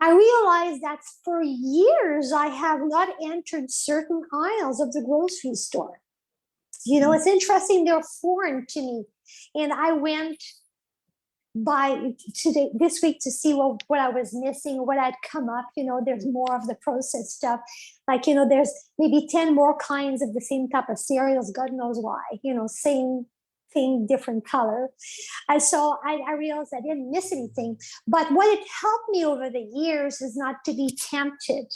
I realized that for years I have not entered certain aisles of the grocery store. It's interesting, they're foreign to me. And I went by this week to see what I was missing, what had come up. There's more of the processed stuff. There's maybe 10 more kinds of the same type of cereals, God knows why, same thing, different color. And so I realized I didn't miss anything. But what it helped me over the years is not to be tempted.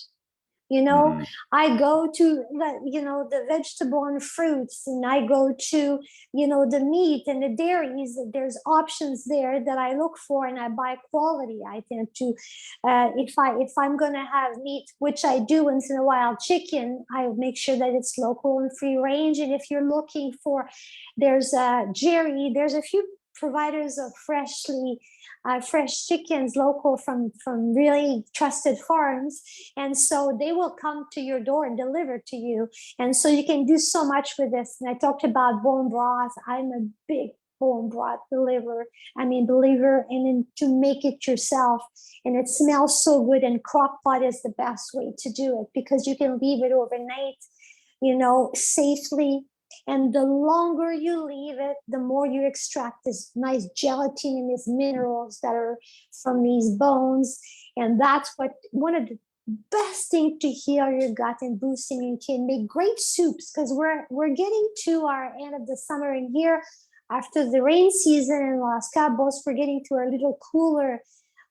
I go to the vegetable and fruits, and I go to the meat and the dairies. There's options there that I look for, and I buy quality. I tend to if I'm going to have meat, which I do once in a while, chicken, I make sure that it's local and free range. And if you're looking for, there's Jerry, there's a few providers of fresh chickens local from really trusted farms, and so they will come to your door and deliver to you. And so you can do so much with this. And I talked about bone broth. I'm a big bone broth believer, and then to make it yourself, and it smells so good. And crock pot is the best way to do it, because you can leave it overnight safely. And the longer you leave it, the more you extract this nice gelatin and these minerals that are from these bones. And that's one of the best things to heal your gut and boost immunity, and make great soups, because we're getting to our end of the summer, and here after the rain season in Los Cabos, we're getting to a little cooler.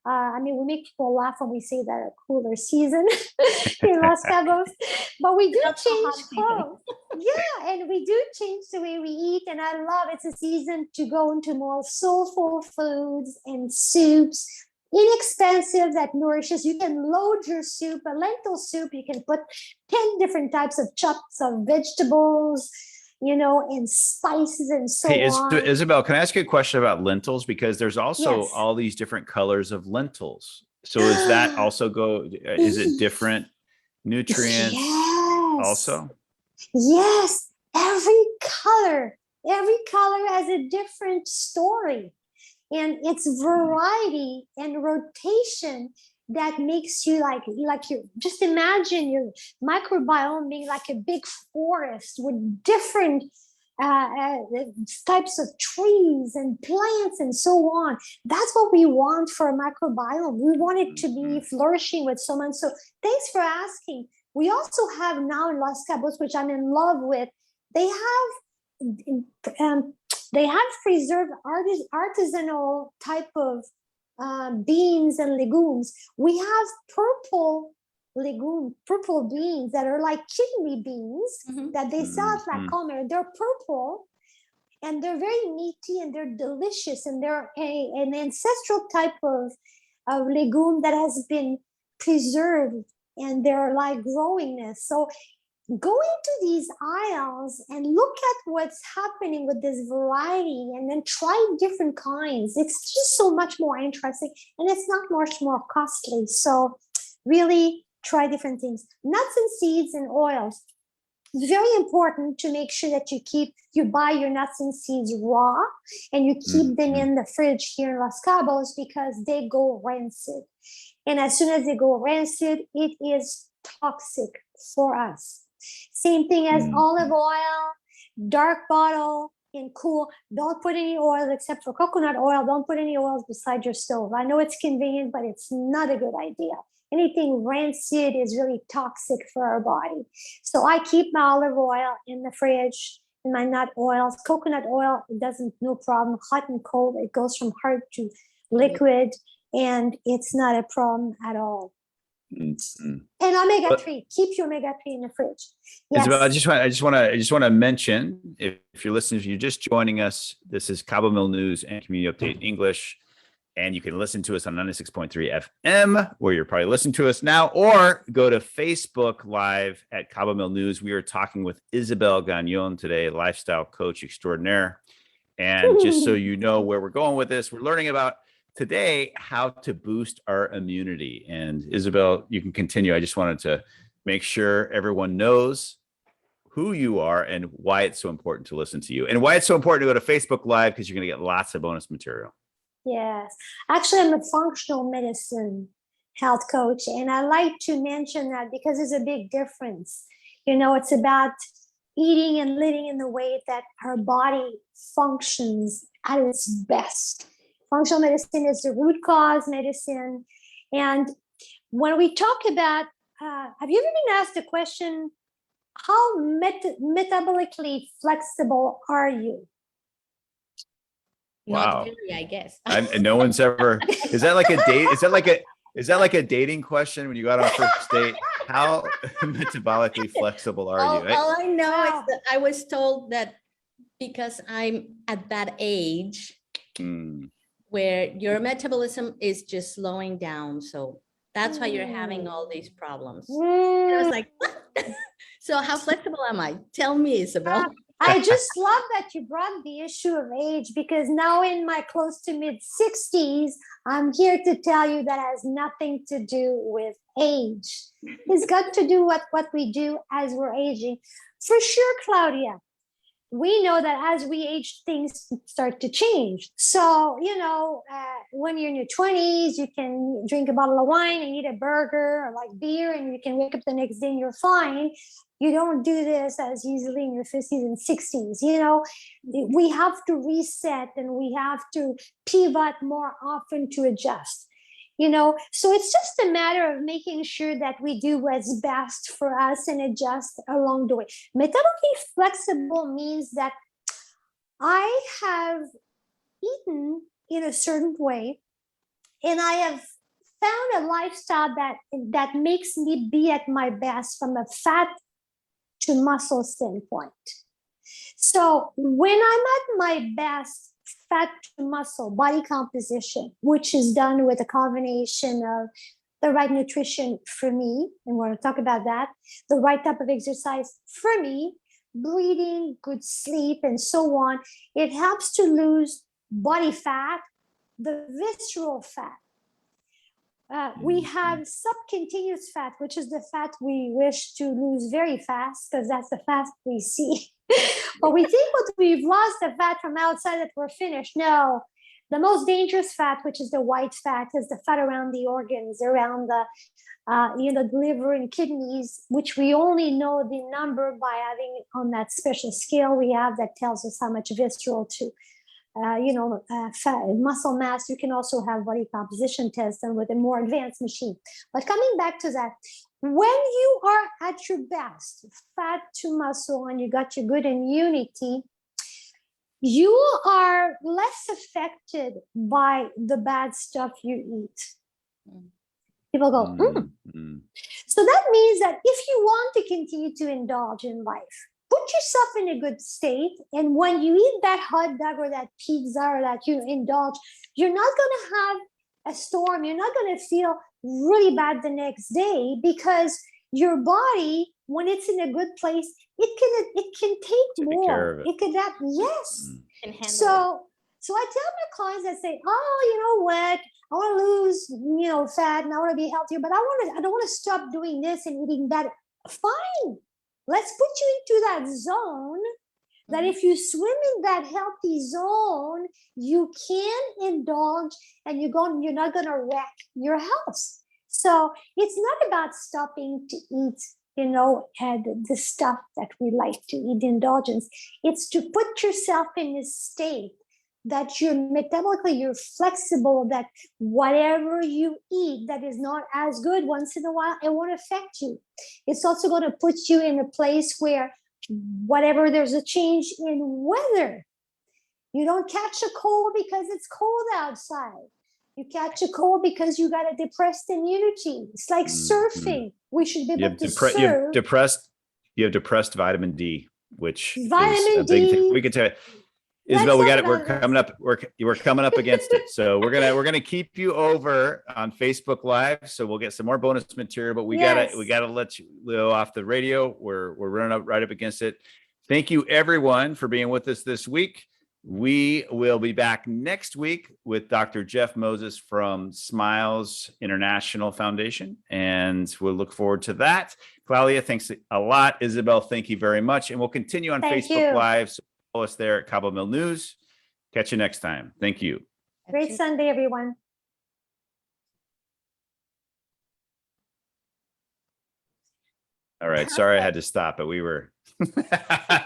We make people laugh when we say that, a cooler season in Los Cabos, but we do change clothes. Yeah, and we do change the way we eat, and I love it's a season to go into more soulful foods and soups inexpensive, that nourishes. You can load your soup, a lentil soup, you can put 10 different types of chops of vegetables, and spices and so Hey, on. Isabel, can I ask you a question about lentils? Because there's also Yes. all these different colors of lentils. So is that also is it different nutrients also? Yes, every color has a different story, and it's variety and rotation that makes you like you just imagine your microbiome being like a big forest with different types of trees and plants and so on. That's what we want for a microbiome. We want it to be flourishing with someone. So thanks for asking. We also have now in Los Cabos, which I'm in love with, they have preserved artisanal type of beans and legumes. We have purple beans that are like kidney beans that they sell at La Comer. They're purple and they're very meaty and they're delicious, and they're an ancestral type of legume that has been preserved, and they're like growingness. So go into these aisles and look at what's happening with this variety, and then try different kinds. It's just so much more interesting, and it's not much more costly. So really try different things. Nuts and seeds and oils. It's very important to make sure that you buy your nuts and seeds raw, and you keep them in the fridge here in Los Cabos, because they go rancid. And as soon as they go rancid, it is toxic for us. Same thing as olive oil, dark bottle and cool. Don't put any oils except for coconut oil. Don't put any oils beside your stove. I know it's convenient, but it's not a good idea. Anything rancid is really toxic for our body. So I keep my olive oil in the fridge, and my nut oils. Coconut oil, it doesn't, no problem. Hot and cold, it goes from hard to liquid, and it's not a problem at all. And omega-3, keep your omega-3 in the fridge. Yes. Isabel, I just want to mention, if you're listening, if you're just joining us, this is Cabomil News and Community Update English, and you can listen to us on 96.3 FM, where you're probably listening to us now, or go to Facebook Live at Cabomil News. We are talking with Isabelle Gagnon today, lifestyle coach extraordinaire. And just so you know where we're going with this, we're learning about today how to boost our immunity. And Isabelle, you can continue. I just wanted to make sure everyone knows who you are and why it's so important to listen to you, and why it's so important to go to Facebook Live, because you're going to get lots of bonus material. Yes. Actually, I'm a functional medicine health coach, and I like to mention that because there's a big difference. It's about eating and living in the way that our body functions at its best. Functional medicine is the root cause medicine. And when we talk about, have you ever been asked the question, how metabolically flexible are you? Not really, I guess. No one's ever. Is that like a date? Is that like a dating question when you go out on a first date? How metabolically flexible are you? All I know is that I was told that because I'm at that age where your metabolism is just slowing down, so that's why you're having all these problems. And I was like, what? So how flexible am I? Tell me, Isabelle. I just love that you brought the issue of age, because now in my close to mid 60s, I'm here to tell you that has nothing to do with age. It's got to do with what we do as we're aging. For sure, Claudia, we know that as we age, things start to change. So, when you're in your 20s, you can drink a bottle of wine and eat a burger or like beer, and you can wake up the next day and you're fine. You don't do this as easily in your 50s and 60s. We have to reset, and we have to pivot more often to adjust. So it's just a matter of making sure that we do what's best for us and adjust along the way. Metabolically flexible means that I have eaten in a certain way, and I have found a lifestyle that makes me be at my best from a fat to muscle standpoint. So when I'm at my best fat to muscle body composition, which is done with a combination of the right nutrition for me, and we're going to talk about that, the right type of exercise for me, breathing, good sleep, and so on. It helps to lose body fat, the visceral fat. We have subcutaneous fat, which is the fat we wish to lose very fast because that's the fat we see. But we think what we've lost the fat from outside that we're finished. No, the most dangerous fat, which is the white fat, is the fat around the organs, around the the liver and kidneys, which we only know the number by having on that special scale we have that tells us how much visceral to fat, muscle mass. You can also have body composition tests done with a more advanced machine. But coming back to that, when you are at your best, fat to muscle, and you got your good immunity, you are less affected by the bad stuff you eat. People go, So that means that if you want to continue to indulge in life, put yourself in a good state. And when you eat that hot dog or that pizza or that you indulge, you're not going to have a storm. You're not going to feel really bad the next day because your body, when it's in a good place, it can take more. It can have, yes. So I tell my clients that say, oh, you know what? I want to lose, fat, and I want to be healthier, but I don't want to stop doing this and eating that. Fine. Let's put you into that zone that if you swim in that healthy zone, you can indulge and you're not going to wreck your health. So it's not about stopping to eat, the stuff that we like to eat, indulgence. It's to put yourself in a state that you're metabolically, you're flexible, that whatever you eat that is not as good once in a while, it won't affect you. It's also going to put you in a place where whatever there's a change in weather, you don't catch a cold because it's cold outside. You catch a cold because you got a depressed immunity. It's like surfing. We should be able to surf. You have depressed vitamin D, which vitamin is a big thing. We could tell you. Isabelle, we're coming up against it. So we're gonna keep you over on Facebook Live. So we'll get some more bonus material, but we gotta let you go off the radio. We're running right up against it. Thank you everyone for being with us this week. We will be back next week with Dr. Jeff Moses from Smiles International Foundation, and we'll look forward to that. Claudia, thanks a lot. Isabelle, thank you very much. And we'll continue on Facebook Live. So follow us there at Cabomil News. Catch you next time. Thank you. Great Sunday, everyone. All right. Sorry, I had to stop, but we were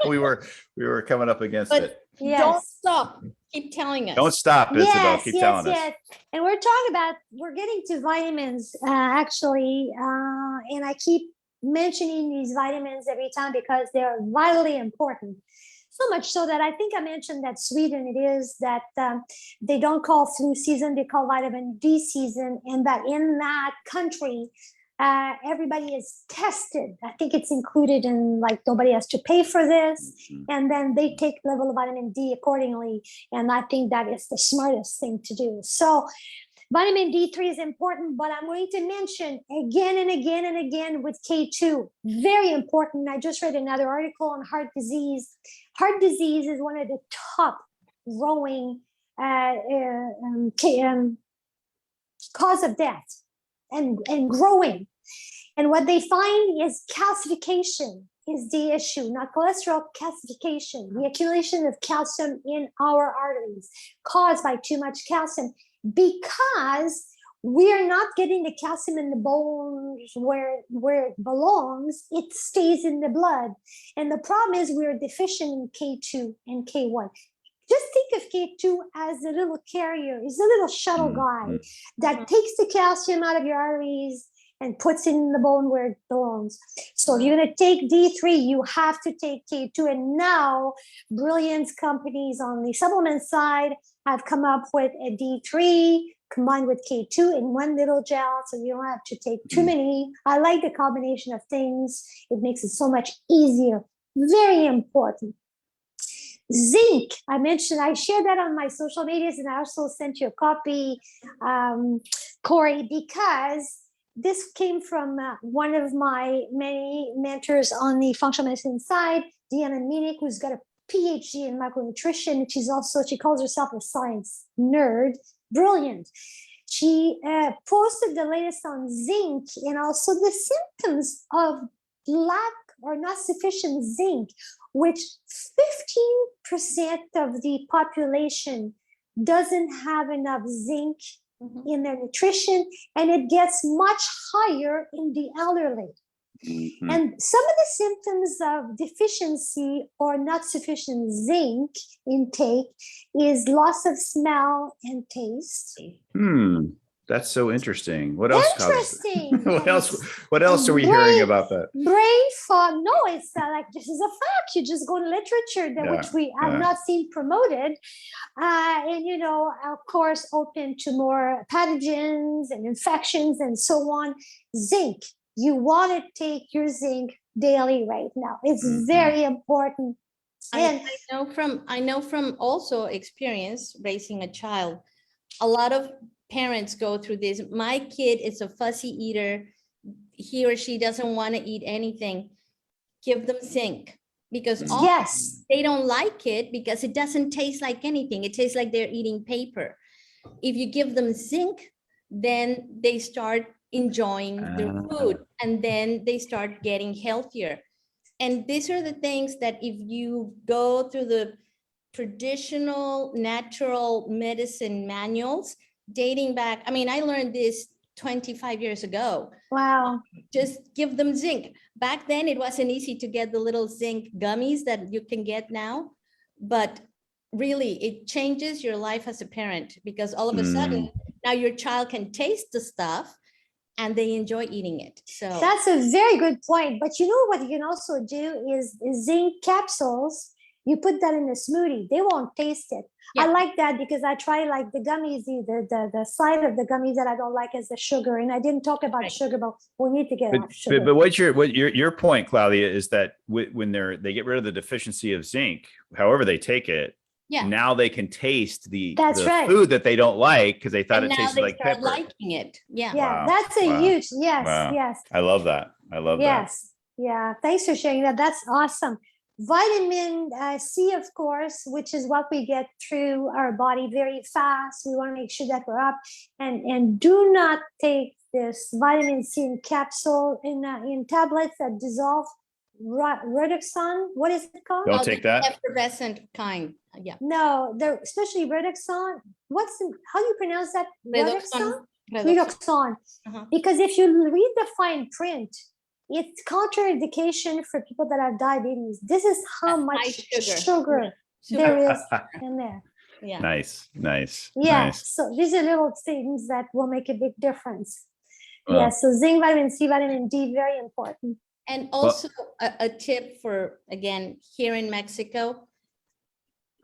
we were coming up against it. Yes. Don't stop. Keep telling us. Don't stop, Isabelle. Keep telling us. And we're getting to vitamins, actually. And I keep mentioning these vitamins every time because they're vitally important. So much so that I think I mentioned that Sweden, it is that they don't call flu season, they call vitamin D season, and that in that country, everybody is tested. I think it's included in, like, nobody has to pay for this. And then they take level of vitamin D accordingly. And I think that is the smartest thing to do. So vitamin D3 is important, but I'm going to mention again and again and again with K2, very important. I just read another article on heart disease. Heart disease is one of the top growing cause of death and growing. And what they find is calcification is the issue, not cholesterol, calcification, the accumulation of calcium in our arteries caused by too much calcium, because we are not getting the calcium in the bones where it belongs. It stays in the blood. And the problem is we're deficient in K2 and K1. Just think of K2 as a little carrier. He's a little shuttle guy that takes the calcium out of your arteries and puts it in the bone where it belongs. So if you're going to take D3, you have to take K2. And now brilliant companies on the supplement side have come up with a D3 combined with K2 in one little gel, so you don't have to take too many. I like the combination of things. It makes it so much easier. Very important. Zinc, I mentioned, I shared that on my social medias, and I also sent you a copy, Korey, because this came from one of my many mentors on the functional medicine side, Deanna Minnick, who's got a PhD in micronutrition. She calls herself a science nerd, brilliant. She posted the latest on zinc and also the symptoms of lack or not sufficient zinc, which 15% of the population doesn't have enough zinc in their nutrition, and it gets much higher in the elderly. And some of the symptoms of deficiency or not sufficient zinc intake is loss of smell and taste. That's so interesting. What else? Interesting. What else are we hearing about that? Brain fog. No, it's like, this is a fact. You just go to literature which we have not seen promoted. And, of course, open to more pathogens and infections and so on. Zinc. You want to take your zinc daily right now. It's very important. And I know from also experience raising a child, a lot of parents go through this. My kid is a fussy eater. He or she doesn't want to eat anything. Give them zinc, because they don't like it because it doesn't taste like anything. It tastes like they're eating paper. If you give them zinc, then they start enjoying their food, and then they start getting healthier. And these are the things that if you go through the traditional natural medicine manuals dating back, I mean, I learned this 25 years ago. Wow. Just give them zinc. Back then it wasn't easy to get the little zinc gummies that you can get now, but really it changes your life as a parent, because all of a sudden now your child can taste the stuff and they enjoy eating it. So that's a very good point. But you know what you can also do is zinc capsules. You put that in a smoothie. They won't taste it. Yeah. I like that because I try like the gummies, the side of the gummies that I don't like is the sugar. And I didn't talk about sugar, but we need to get off sugar. But what your point, Claudia, is that when they get rid of the deficiency of zinc, however they take it, now they can taste the food that they don't like because they thought it tasted like pepper. Liking it. Yeah. Yeah, that's a huge yes. I love that. Yes. Yeah. Thanks for sharing that. That's awesome. Vitamin C, of course, which is what we get through our body very fast. We want to make sure that we're up, and do not take this vitamin C in capsule in tablets that dissolve. Redoxon, what is it called? Don't take that. Effervescent kind. Yeah. No, especially Redoxon. How do you pronounce that? Redoxon. Because if you read the fine print, it's contraindication for people that have diabetes. This is how much sugar there is in there. Yeah. Nice. Yeah. Nice. So these are little things that will make a big difference. Yeah. So zinc, vitamin C, vitamin D, very important. And also a tip for, again, here in Mexico,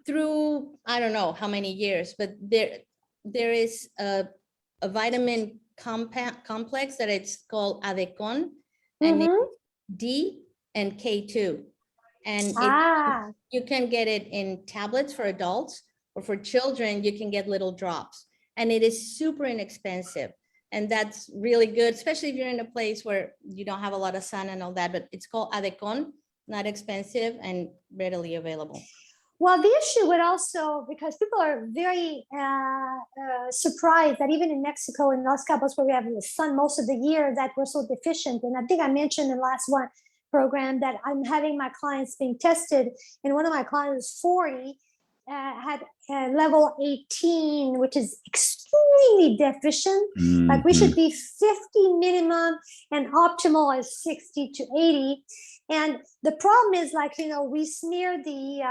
through, I don't know how many years, but there is a vitamin complex that it's called Adecon, and it's D and K2. And you can get it in tablets for adults, or for children, you can get little drops. And it is super inexpensive. And that's really good, especially if you're in a place where you don't have a lot of sun and all that, but it's called Adecon, not expensive and readily available. Well, the issue would also, because people are very surprised that even in Mexico and Los Cabos, where we have the sun most of the year, that we're so deficient. And I think I mentioned in the last program that I'm having my clients being tested, and one of my clients, 40, had level 18, which is extremely deficient. Like we should be 50 minimum, and optimal is 60 to 80. And the problem is, like, we smear the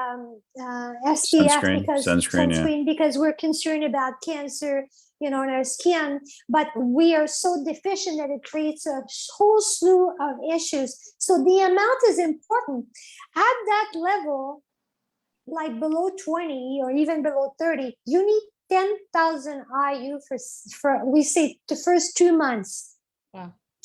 SPF sunscreen because we're concerned about cancer, in our skin, but we are so deficient that it creates a whole slew of issues. So the amount is important. At that level, like below 20 or even below 30, you need 10,000 IU for we say the first 2 months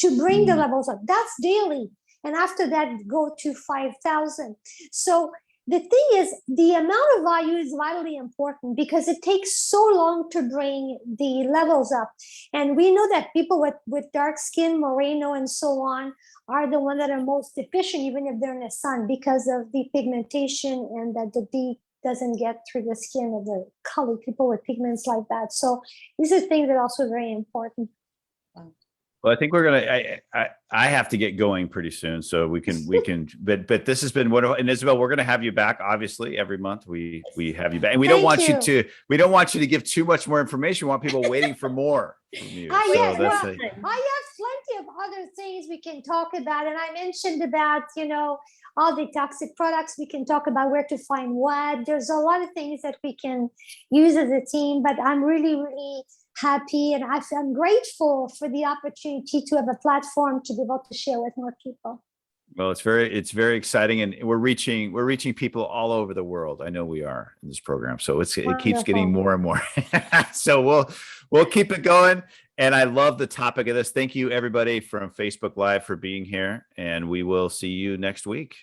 to bring the levels up. That's daily. And after that, go to 5,000. So the thing is, the amount of value is vitally important because it takes so long to bring the levels up. And we know that people with dark skin, merino, and so on are the ones that are most deficient, even if they're in the sun, because of the pigmentation and that the D doesn't get through the skin of the color, people with pigments like that. So these are things that are also very important. Well, I think we're gonna. I have to get going pretty soon, so we can. But this has been wonderful. And Isabelle, we're gonna have you back. Obviously, every month we have you back, and we don't want you to. We don't want you to give too much more information. We want people waiting for more from you. Yes, So well, that's I have plenty of other things we can talk about, and I mentioned about all the toxic products. We can talk about where to find what. There's a lot of things that we can use as a team. But I'm really, really happy, and I'm grateful for the opportunity to have a platform to be able to share with more people. Well, it's very exciting, and we're reaching people all over the world. I know we are in this program, so it keeps getting more and more. So we'll keep it going. And I love the topic of this. Thank you, everybody from Facebook Live, for being here, and we will see you next week.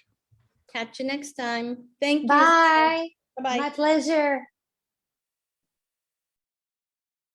Catch you next time. Thank you. Bye. Bye-bye. My pleasure.